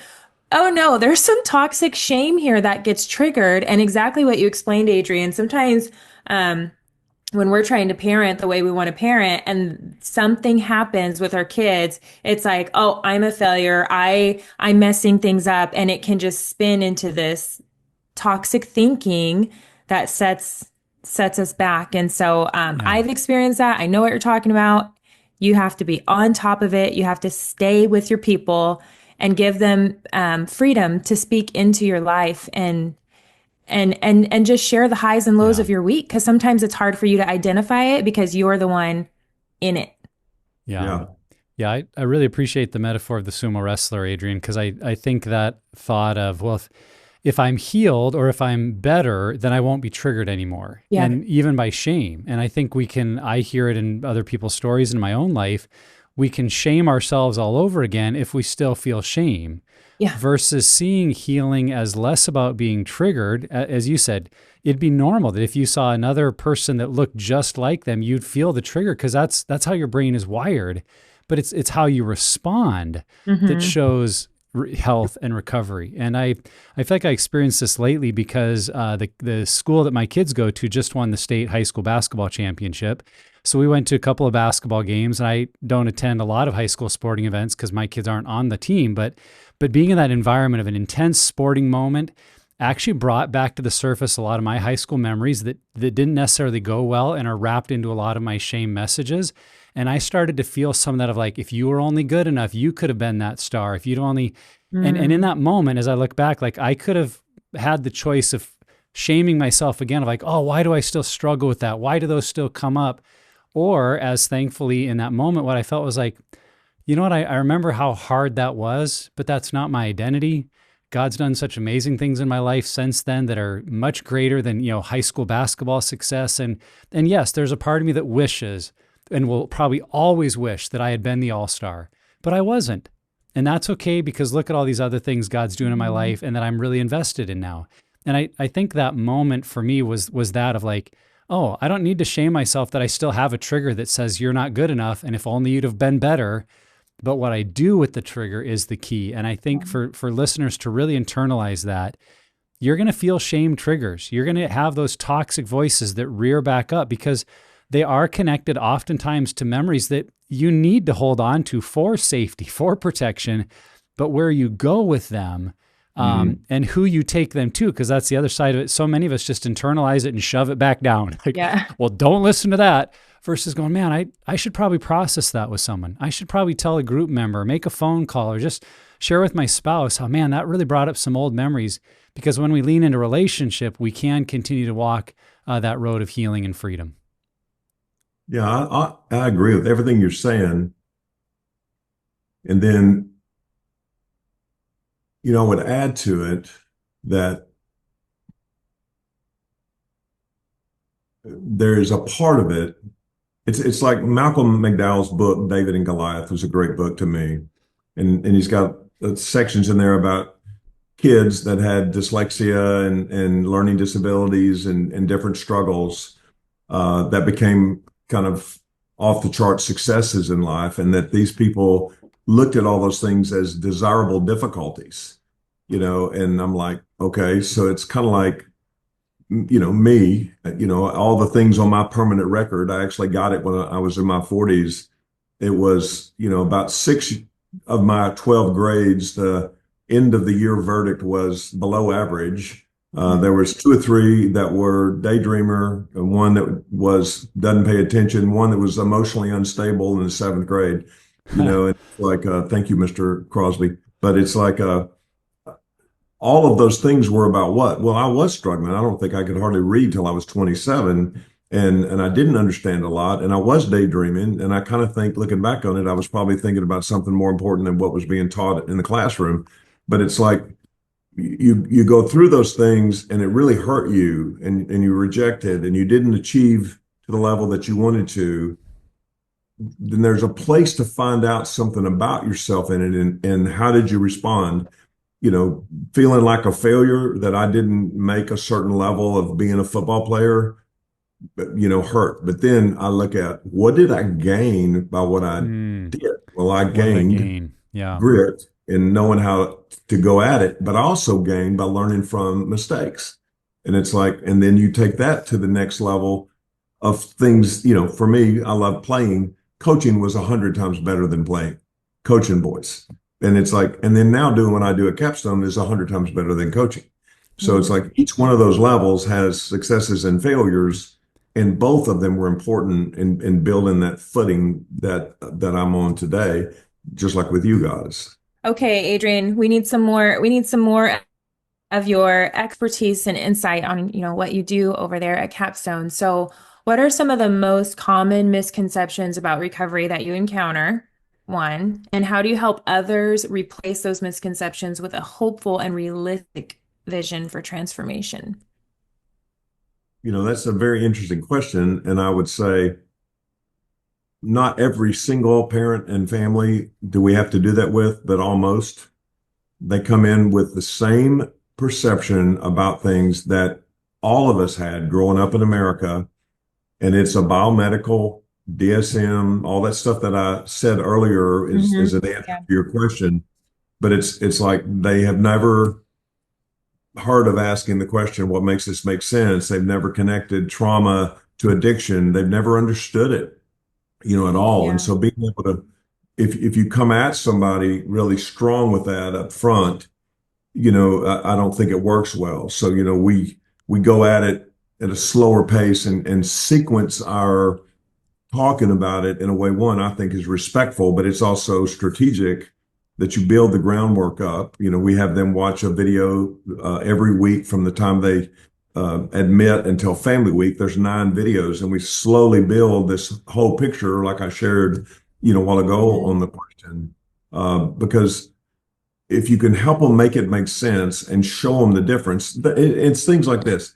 oh no, there's some toxic shame here that gets triggered. And exactly what you explained, Adrian. Sometimes when we're trying to parent the way we want to parent and something happens with our kids, it's like, oh, I'm a failure. I'm messing things up. And it can just spin into this toxic thinking that sets us back. And so I've experienced that. I know what you're talking about. You have to be on top of it. You have to stay with your people and give them freedom to speak into your life and just share the highs and lows of your week. Because sometimes it's hard for you to identify it because you're the one in it. Yeah. I really appreciate the metaphor of the sumo wrestler, Adrian, because I think that thought of, well, if I'm healed or if I'm better, then I won't be triggered anymore. Yeah. And even by shame. And I think I hear it in other people's stories in my own life. We can shame ourselves all over again if we still feel shame. Yeah. Versus seeing healing as less about being triggered. As you said, it'd be normal that if you saw another person that looked just like them, you'd feel the trigger because that's how your brain is wired. But it's how you respond that shows health and recovery. And I feel like I experienced this lately because the school that my kids go to just won the state high school basketball championship. So we went to a couple of basketball games, and I don't attend a lot of high school sporting events because my kids aren't on the team, but being in that environment of an intense sporting moment actually brought back to the surface a lot of my high school memories that didn't necessarily go well and are wrapped into a lot of my shame messages. And I started to feel some of that of like, if you were only good enough, you could have been that star. If you'd only, and in that moment, as I look back, like I could have had the choice of shaming myself again of like, oh, why do I still struggle with that? Why do those still come up? Or as thankfully in that moment, what I felt was like, you know what, I remember how hard that was, but that's not my identity. God's done such amazing things in my life since then that are much greater than, high school basketball success. And yes, there's a part of me that wishes and will probably always wish that I had been the all-star, but I wasn't. And that's okay because look at all these other things God's doing in my life and that I'm really invested in now. And I think that moment for me was that of like, oh, I don't need to shame myself that I still have a trigger that says you're not good enough and if only you'd have been better. But what I do with the trigger is the key. And I think for listeners to really internalize that, you're going to feel shame triggers. You're going to have those toxic voices that rear back up because they are connected oftentimes to memories that you need to hold on to for safety, for protection, but where you go with them and who you take them to, because that's the other side of it. So many of us just internalize it and shove it back down. Like, well, don't listen to that. Versus going, man, I should probably process that with someone. I should probably tell a group member, make a phone call, or just share with my spouse how, man, that really brought up some old memories. Because when we lean into relationship, we can continue to walk that road of healing and freedom. Yeah, I agree with everything you're saying. And then, I would add to it that there's a part of it. It's like Malcolm McDowell's book, David and Goliath, was a great book to me. And he's got sections in there about kids that had dyslexia and learning disabilities and different struggles that became kind of off the chart successes in life. And that these people looked at all those things as desirable difficulties, and I'm like, okay, so it's kind of like, me, all the things on my permanent record, I actually got it when I was in my 40s. It was, about 6 of my 12 grades, the end of the year verdict was below average. There was 2 or 3 that were daydreamer, and one that doesn't pay attention, one that was emotionally unstable in the 7th grade. It's like, thank you, Mr. Crosby. But it's like, all of those things were about what? Well, I was struggling. I don't think I could hardly read till I was 27. And I didn't understand a lot, and I was daydreaming. And I kind of think, looking back on it, I was probably thinking about something more important than what was being taught in the classroom. But it's like you go through those things, and it really hurt you, and you rejected, and you didn't achieve to the level that you wanted to. Then there's a place to find out something about yourself in it, and how did you respond? Feeling like a failure that I didn't make a certain level of being a football player, but hurt. But then I look at, what did I gain by what I Mm, did? Well, I what did I gained gain? Yeah. grit and knowing how to go at it, but I also gained by learning from mistakes. And it's like, and then you take that to the next level of things. For me, I love playing. Coaching was 100 times better than playing, coaching boys. And it's like, and then now doing what I do at Capstone is 100 times better than coaching. So it's like each one of those levels has successes and failures, and both of them were important in building that footing that I'm on today, just like with you guys. Okay, Adrian, we need some more of your expertise and insight on, what you do over there at Capstone. So, what are some of the most common misconceptions about recovery that you encounter? One, and how do you help others replace those misconceptions with a hopeful and realistic vision for transformation? That's a very interesting question. And I would say not every single parent and family do we have to do that with, but almost. They come in with the same perception about things that all of us had growing up in America. And it's a biomedical, DSM, all that stuff that I said earlier is an answer Yeah. to your question. But it's like they have never heard of asking the question, what makes this make sense? They've never connected trauma to addiction. They've never understood it, at all. And Yeah. so being able to, if you come at somebody really strong with that up front, I don't think it works well. So, we go at it at a slower pace and sequence our talking about it in a way, one, I think is respectful, but it's also strategic, that you build the groundwork up. We have them watch a video every week from the time they admit until family week. There's 9 videos, and we slowly build this whole picture, like I shared, a while ago on the question, because if you can help them make it make sense and show them the difference, it's things like this.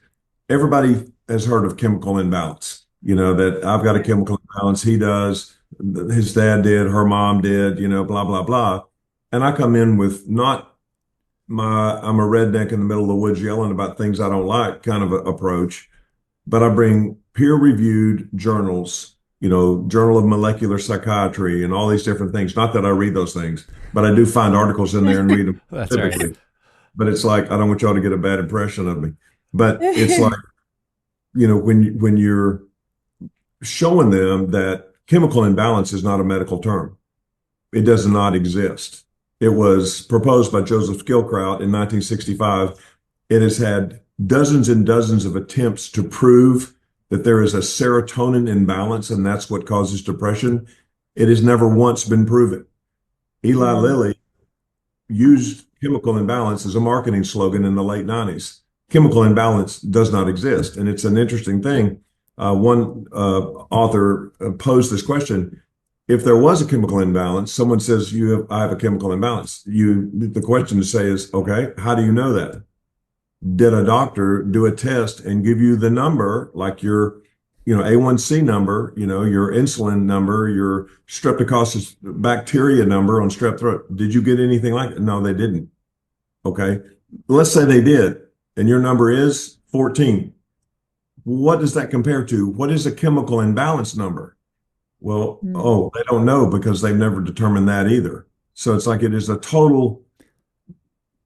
Everybody has heard of chemical imbalance, that I've got a chemical imbalance, he does, his dad did, her mom did, blah, blah, blah. And I come in with not I'm a redneck in the middle of the woods yelling about things I don't like kind of a approach, but I bring peer-reviewed journals, Journal of Molecular Psychiatry and all these different things. Not that I read those things, but I do find articles in there and read them That's right. typically. But it's like, I don't want y'all to get a bad impression of me. But it's like, when you're showing them that chemical imbalance is not a medical term. It does not exist. It was proposed by Joseph Skilkraut in 1965. It has had dozens and dozens of attempts to prove that there is a serotonin imbalance, and that's what causes depression. It has never once been proven. Eli Lilly used chemical imbalance as a marketing slogan in the late 90s. Chemical imbalance does not exist. And it's an interesting thing. One author posed this question. If there was a chemical imbalance, someone says, I have a chemical imbalance. The question to say is, okay, how do you know that? Did a doctor do a test and give you the number, like your, A1C number, your insulin number, your streptococcus bacteria number on strep throat? Did you get anything like it? No, they didn't. Okay. Let's say they did, and your number is 14. What does that compare to? What is a chemical imbalance number? Well, they don't know, because they've never determined that either. So it's like, it is a total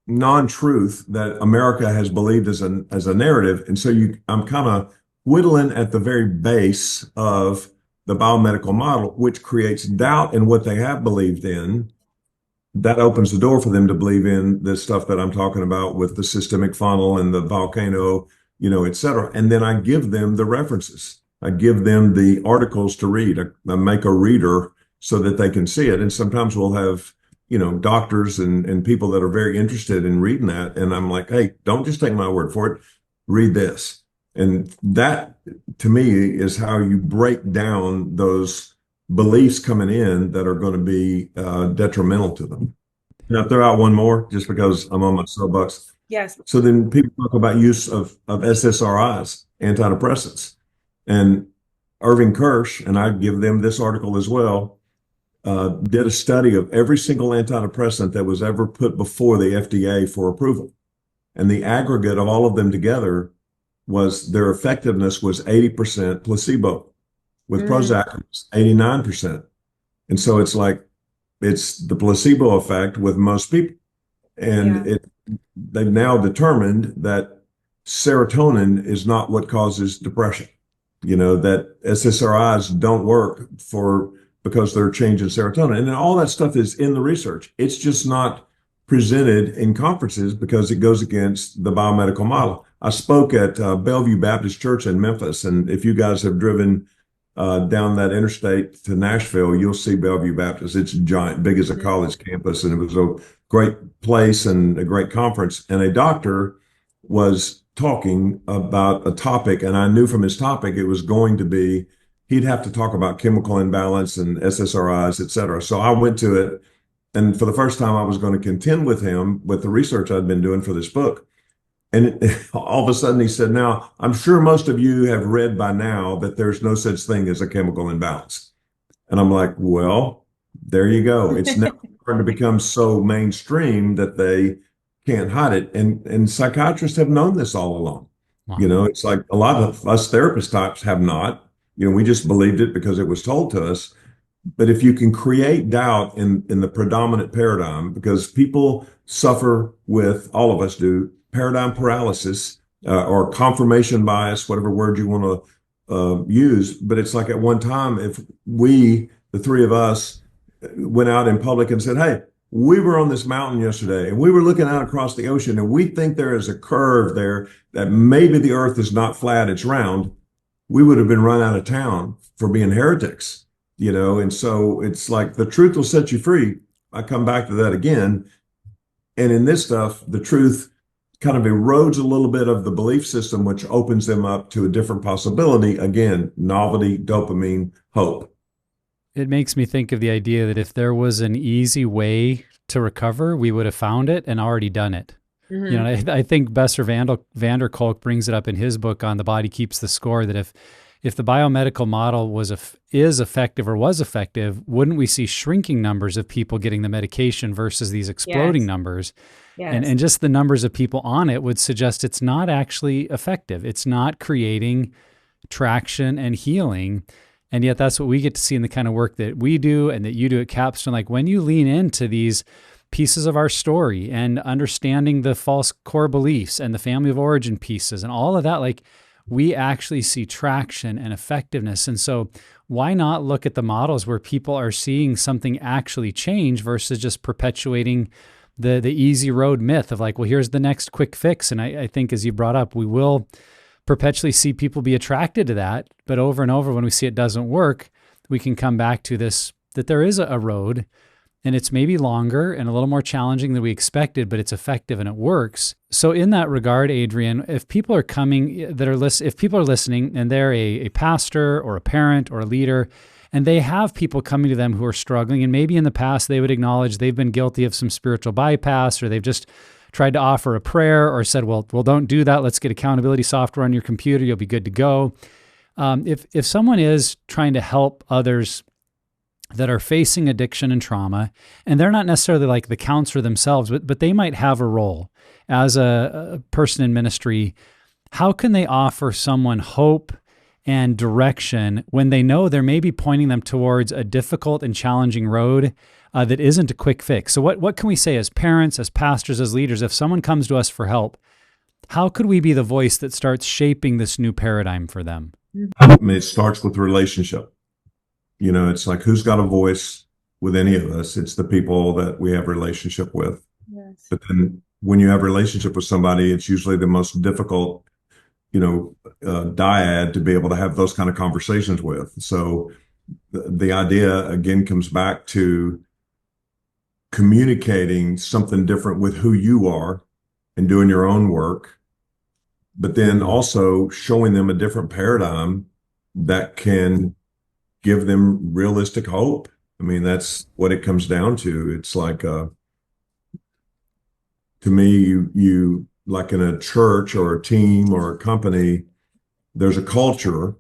non-truth that America has believed as a narrative. And so I'm kind of whittling at the very base of the biomedical model, which creates doubt in what they have believed in. That opens the door for them to believe in this stuff that I'm talking about with the systemic funnel and the volcano, et cetera. And then I give them the references. I give them the articles to read. I make a reader so that they can see it. And sometimes we'll have, doctors and people that are very interested in reading that. And I'm like, hey, don't just take my word for it. Read this. And that, to me, is how you break down those beliefs coming in that are going to be detrimental to them. Now, throw out one more just because I'm on my soapbox. Yes. So then people talk about use of SSRIs, antidepressants. And Irving Kirsch, and I give them this article as well, did a study of every single antidepressant that was ever put before the FDA for approval. And the aggregate of all of them together was their effectiveness was 80% placebo. With Prozac, it was 89%. And so it's like, it's the placebo effect with most people. And Yeah. they've now determined that serotonin is not what causes depression. That SSRIs don't work because they're changing serotonin. And all that stuff is in the research. It's just not presented in conferences because it goes against the biomedical model. I spoke at Bellevue Baptist Church in Memphis, and if you guys have driven down that interstate to Nashville, you'll see Bellevue Baptist. It's giant, big as a college campus, and it was a great place and a great conference. And a doctor was talking about a topic, and I knew from his topic it was going to be, he'd have to talk about chemical imbalance and SSRIs, et cetera. So I went to it, and for the first time, I was going to contend with him with the research I'd been doing for this book. And all of a sudden he said, now, I'm sure most of you have read by now that there's no such thing as a chemical imbalance. And I'm like, well, there you go. It's now starting to become so mainstream that they can't hide it. And psychiatrists have known this all along. Wow. It's like a lot of us therapist types have not. We just believed it because it was told to us. But if you can create doubt in the predominant paradigm, because people suffer with, all of us do, paradigm paralysis or confirmation bias, whatever word you want to use. But it's like at one time, if we, the three of us, went out in public and said, hey, we were on this mountain yesterday and we were looking out across the ocean and we think there is a curve there that maybe the earth is not flat, it's round, we would have been run out of town for being heretics. And so it's like the truth will set you free. I come back to that again. And in this stuff, the truth kind of erodes a little bit of the belief system, which opens them up to a different possibility. Again, novelty, dopamine, hope. It makes me think of the idea that if there was an easy way to recover, we would have found it and already done it. Mm-hmm. I think Besser Vander Kolk brings it up in his book on The Body Keeps the Score, that if the biomedical model is effective or was effective, wouldn't we see shrinking numbers of people getting the medication versus these exploding numbers? Yes. And just the numbers of people on it would suggest it's not actually effective. It's not creating traction and healing. And yet that's what we get to see in the kind of work that we do and that you do at Capstone. Like when you lean into these pieces of our story and understanding the false core beliefs and the family of origin pieces and all of that, like we actually see traction and effectiveness. And so why not look at the models where people are seeing something actually change versus just perpetuating the easy road myth of like, well, here's the next quick fix. And I think as you brought up, we will perpetually see people be attracted to that. But over and over, when we see it doesn't work, we can come back to this, that there is a road and it's maybe longer and a little more challenging than we expected, but it's effective and it works. So in that regard, Adrian, if people are if people are listening and they're a pastor or a parent or a leader, and they have people coming to them who are struggling, and maybe in the past they would acknowledge they've been guilty of some spiritual bypass, or they've just tried to offer a prayer or said, well, don't do that. Let's get accountability software on your computer. You'll be good to go. If someone is trying to help others that are facing addiction and trauma, and they're not necessarily like the counselor themselves, but they might have a role as a person in ministry, how can they offer someone hope and direction when they know they're maybe pointing them towards a difficult and challenging road that isn't a quick fix? So what can we say as parents, as pastors, as leaders, if someone comes to us for help, how could we be the voice that starts shaping this new paradigm for them? I mean, it starts with relationship. It's like, who's got a voice with any of us? It's the people that we have relationship with. Yes. But then when you have relationship with somebody, it's usually the most difficult, dyad to be able to have those kind of conversations with. So the idea again comes back to communicating something different with who you are and doing your own work but then also showing them a different paradigm that can give them realistic hope. I mean, that's what it comes down to. It's like, to me, you like in a church or a team or a company, there's a culture,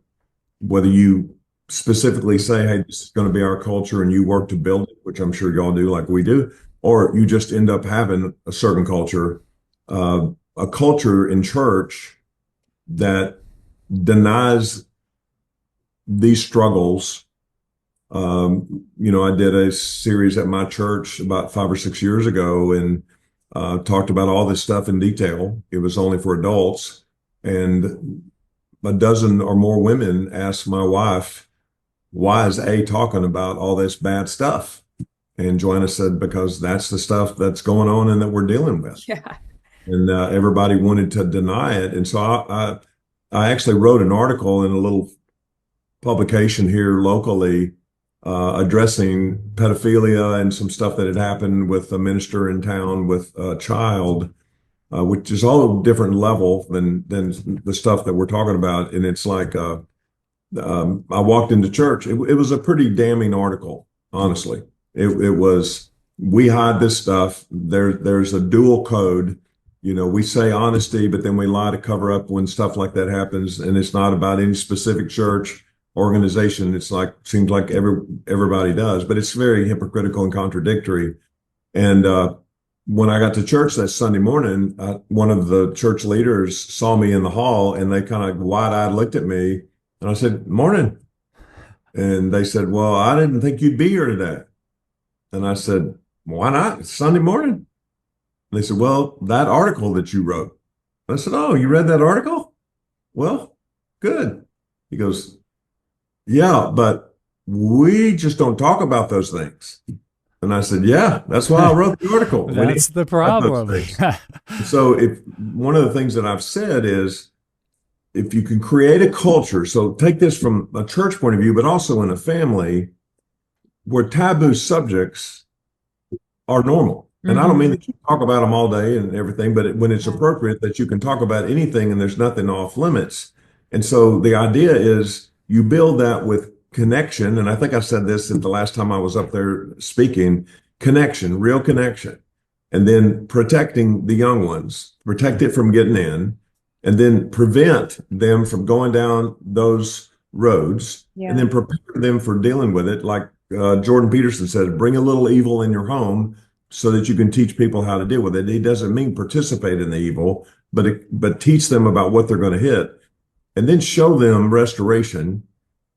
whether you specifically say, hey, this is going to be our culture and you work to build it, which I'm sure y'all do like we do, or you just end up having a certain culture, a culture in church that denies these struggles. I did a series at my church about 5 or 6 years ago and talked about all this stuff in detail. It was only for adults. And a dozen or more women asked my wife, why is A talking about all this bad stuff? And Joanna said, because that's the stuff that's going on and that we're dealing with. Yeah. And everybody wanted to deny it. And so I actually wrote an article in a little publication here locally addressing pedophilia and some stuff that had happened with a minister in town with a child, which is all a different level than the stuff that we're talking about. And it's like I walked into church. It was a pretty damning article, honestly. It was, we hide this stuff. There's a dual code. We say honesty, but then we lie to cover up when stuff like that happens. And it's not about any specific church organization. It's like, seems like everybody does, but it's very hypocritical and contradictory. And when I got to church that Sunday morning, one of the church leaders saw me in the hall and they kind of wide-eyed looked at me and I said, morning. And they said, well, I didn't think you'd be here today. And I said, why not? It's Sunday morning. And they said, well, that article that you wrote. I said, oh, you read that article? Well, good. He goes, yeah, but we just don't talk about those things. And I said, yeah, that's why I wrote the article. That's the problem. So one of the things that I've said is, if you can create a culture, so take this from a church point of view, but also in a family, where taboo subjects are normal. And I don't mean that you talk about them all day and everything, but when it's appropriate, that you can talk about anything and there's nothing off limits. And so the idea is you build that with connection. And I think I said this at the last time I was up there speaking, connection, real connection. And then protecting the young ones, protect it from getting in, and then prevent them from going down those roads, and then prepare them for dealing with it. Like Jordan Peterson said, bring a little evil in your home so that you can teach people how to deal with it. He doesn't mean participate in the evil, but teach them about what they're going to hit, and then show them restoration,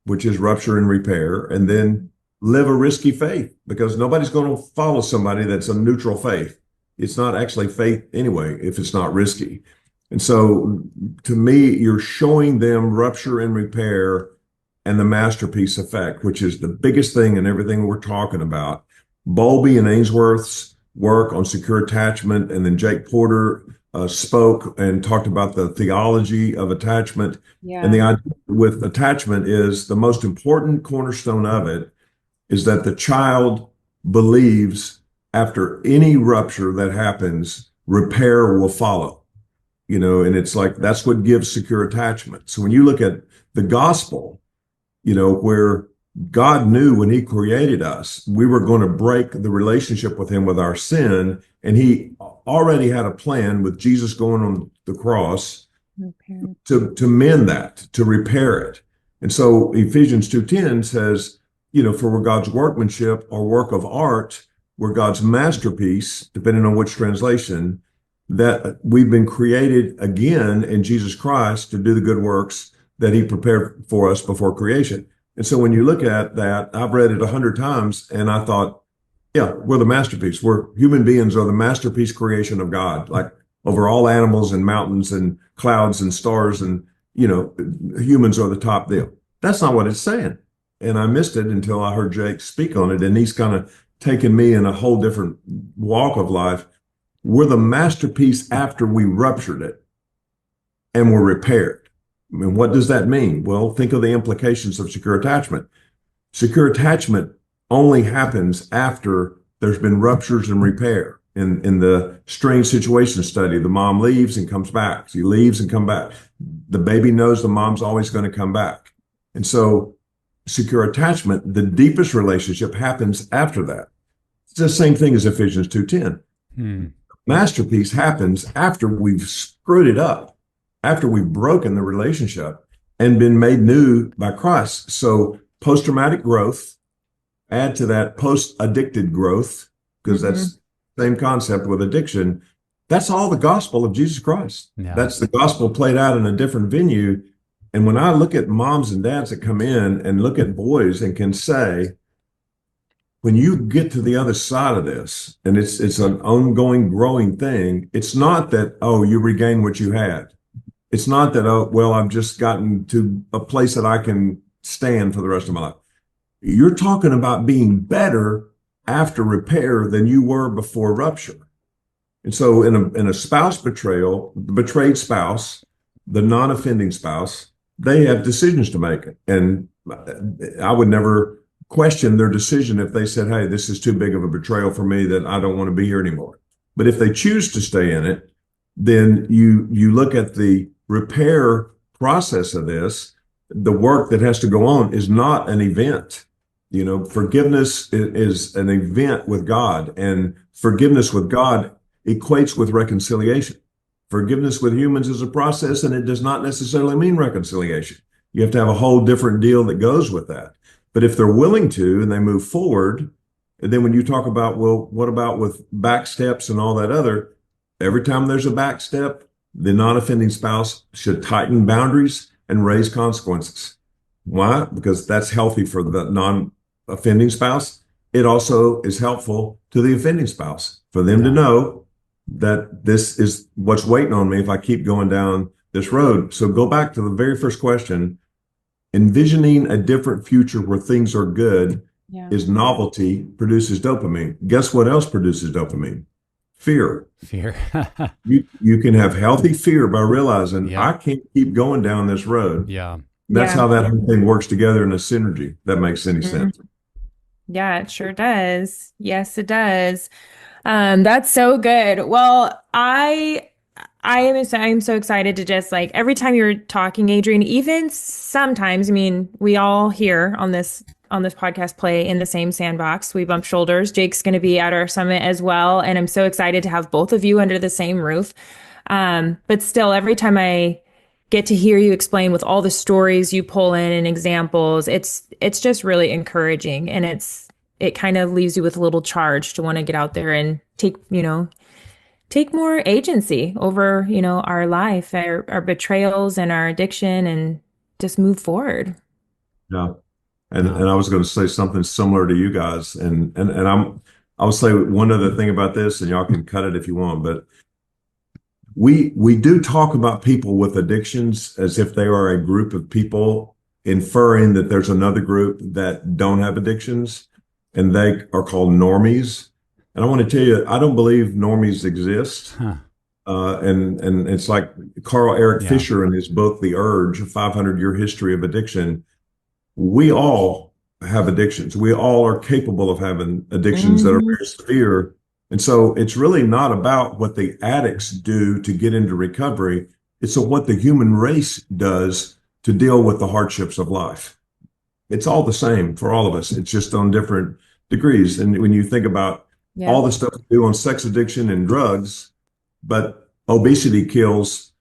which is rupture and repair, and then live a risky faith, because nobody's going to follow somebody that's a neutral faith. It's not actually faith anyway, if it's not risky. And so to me, you're showing them rupture and repair and the masterpiece effect, which is the biggest thing in everything we're talking about. Bowlby and Ainsworth's work on secure attachment, and then Jake Porter spoke and talked about the theology of attachment. And the idea with attachment is the most important cornerstone of it is that the child believes after any rupture that happens, repair will follow. And it's like, that's what gives secure attachment. So when you look at the gospel, where God knew when he created us, we were going to break the relationship with him with our sin. And he already had a plan with Jesus going on the cross to mend that, to repair it. And so Ephesians 2:10 says, for we're God's workmanship or work of art, we're God's masterpiece, depending on which translation, that we've been created again in Jesus Christ to do the good works that he prepared for us before creation. And so when you look at that, I've read it 100 times and I thought, yeah, we're the masterpiece. Human beings are the masterpiece creation of God, like over all animals and mountains and clouds and stars, and, humans are the top deal. That's not what it's saying. And I missed it until I heard Jake speak on it. And he's kind of taken me in a whole different walk of life. We're the masterpiece after we ruptured it and we're repaired. I mean, what does that mean? Well, think of the implications of secure attachment. Secure attachment only happens after there's been ruptures and repair. in the strange situation study. The mom leaves and comes back. She leaves and comes back. The baby knows the mom's always going to come back. And so secure attachment, the deepest relationship happens after that. It's the same thing as Ephesians 2:10. Masterpiece happens after we've screwed it up, after we've broken the relationship and been made new by Christ. So post-traumatic growth, add to that post-addicted growth, because that's the same concept with addiction. That's all the gospel of Jesus Christ. Yeah. That's the gospel played out in a different venue. And when I look at moms and dads that come in and look at boys and can say, when you get to the other side of this, and it's an ongoing, growing thing, it's not that, oh, you regain what you had. It's not that, oh, well, I've just gotten to a place that I can stand for the rest of my life. You're talking about being better after repair than you were before rupture. And so in a spouse betrayal, the betrayed spouse, the non-offending spouse, they have decisions to make. And I would never question their decision if they said, hey, this is too big of a betrayal for me that I don't want to be here anymore. But if they choose to stay in it, then you look at the repair process of this. The work that has to go on is not an event. You know, forgiveness is an event with God, and forgiveness with God equates with reconciliation. Forgiveness with humans is a process, and it does not necessarily mean reconciliation. You have to have a whole different deal that goes with that. But if they're willing to and they move forward, and then when you talk about, well, what about with back steps and all that other, every time there's a back step, the non-offending spouse should tighten boundaries and raise consequences. Why? Because that's healthy for the non-offending spouse. It also is helpful to the offending spouse for them to know that this is what's waiting on me if I keep going down this road. So go back to the very first question. Envisioning a different future where things are good is novelty, produces dopamine. Guess what else produces dopamine? Fear. You can have healthy fear by realizing I can't keep going down this road. That's how that whole thing works together in a synergy. That makes any sense. Yeah, it sure does. Yes, it does. That's so good. Well, I'm so excited to just like every time you're talking, Adrian, even sometimes, I mean, we all here on this podcast play in the same sandbox. We bump shoulders. Jake's going to be at our summit as well. And I'm so excited to have both of you under the same roof. But still, every time I get to hear you explain with all the stories you pull in and examples, it's just really encouraging. And it kind of leaves you with a little charge to want to get out there and take more agency over, our life, our betrayals and our addiction, and just move forward. Yeah. And I was going to say something similar to you guys. And I'll say one other thing about this, and y'all can cut it if you want, but we do talk about people with addictions as if they are a group of people, inferring that there's another group that don't have addictions, and they are called normies. And I want to tell you, I don't believe normies exist. And it's like Carl Eric Fisher in his book, The Urge, a 500-year history of addiction. We all have addictions. We all are capable of having addictions that are very severe. And so it's really not about what the addicts do to get into recovery. It's what the human race does to deal with the hardships of life. It's all the same for all of us. It's just on different degrees. And when you think about all the stuff we do on sex addiction and drugs, but obesity kills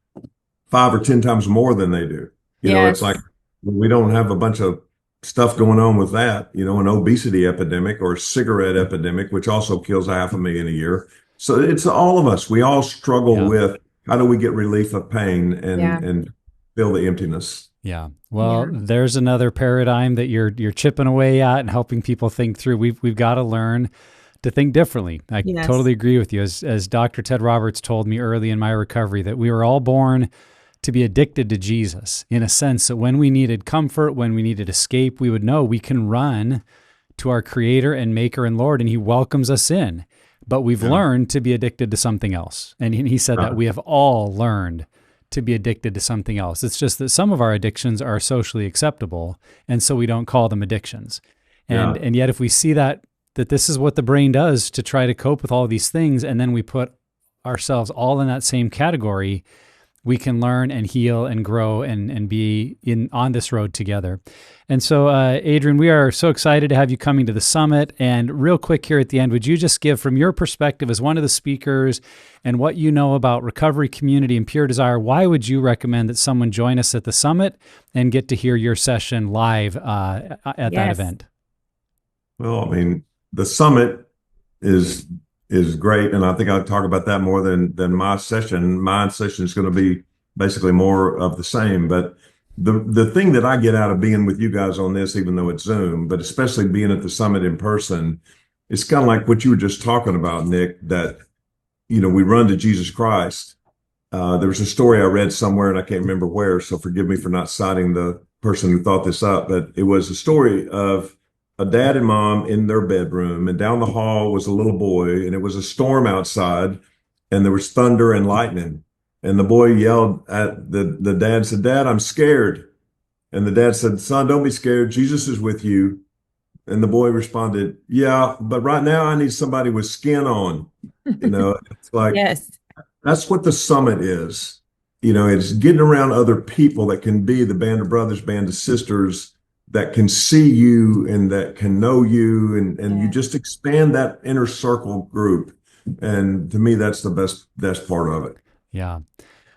5 or 10 times more than they do. You know, it's like we don't have a bunch of stuff going on with that, an obesity epidemic or a cigarette epidemic, which also kills 500,000 a year. So it's all of us. We all struggle with how do we get relief of pain and fill the emptiness. Yeah. Well, there's another paradigm that you're chipping away at and helping people think through. We've got to learn to think differently. I totally agree with you. As Dr. Ted Roberts told me early in my recovery, that we were all born to be addicted to Jesus, in a sense that when we needed comfort, when we needed escape, we would know we can run to our Creator and Maker and Lord, and He welcomes us in. But we've learned to be addicted to something else. And he said that we have all learned to be addicted to something else. It's just that some of our addictions are socially acceptable, and so we don't call them addictions. And yet if we see that that this is what the brain does to try to cope with all these things, and then we put ourselves all in that same category, we can learn and heal and grow and be on this road together. And so, Adrian, we are so excited to have you coming to the summit. And real quick here at the end, would you just give from your perspective as one of the speakers and what you know about recovery community and Pure Desire, why would you recommend that someone join us at the summit and get to hear your session live at that event? Well, I mean, the summit is great, and I think I'll talk about that more than my session. My session is going to be basically more of the same. But the thing that I get out of being with you guys on this, even though it's Zoom, but especially being at the summit in person, it's kind of like what you were just talking about, Nick, that, we run to Jesus Christ. There was a story I read somewhere, and I can't remember where, so forgive me for not citing the person who thought this up, but it was a story of a dad and mom in their bedroom, and down the hall was a little boy, and it was a storm outside, and there was thunder and lightning. And the boy yelled at the dad, said, "Dad, I'm scared." And the dad said, "Son, don't be scared. Jesus is with you." And the boy responded, "Yeah, but right now I need somebody with skin on." It's like, Yes. That's what the summit is. It's getting around other people that can be the band of brothers, band of sisters, that can see you and that can know you, and you just expand that inner circle group. And to me, that's the best part of it. Yeah.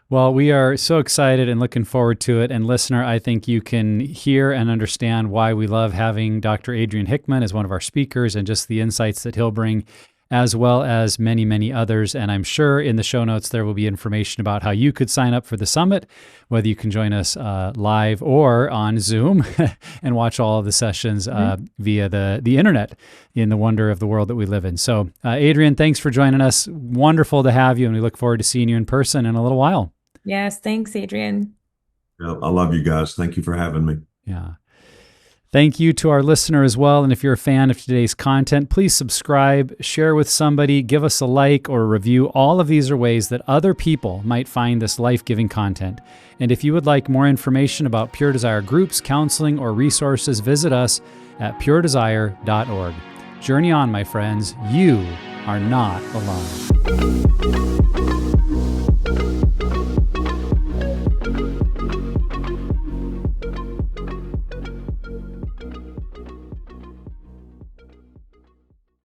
Well, we are so excited and looking forward to it. And listener, I think you can hear and understand why we love having Dr. Adrian Hickmon as one of our speakers and just the insights that he'll bring, as well as many, many others. And I'm sure in the show notes, there will be information about how you could sign up for the summit, whether you can join us live or on Zoom and watch all of the sessions via the internet in the wonder of the world that we live in. So Adrian, thanks for joining us. Wonderful to have you. And we look forward to seeing you in person in a little while. Yes. Thanks, Adrian. Yeah, I love you guys. Thank you for having me. Yeah. Thank you to our listener as well. And if you're a fan of today's content, please subscribe, share with somebody, give us a like or a review. All of these are ways that other people might find this life-giving content. And if you would like more information about Pure Desire groups, counseling, or resources, visit us at puredesire.org. Journey on, my friends. You are not alone.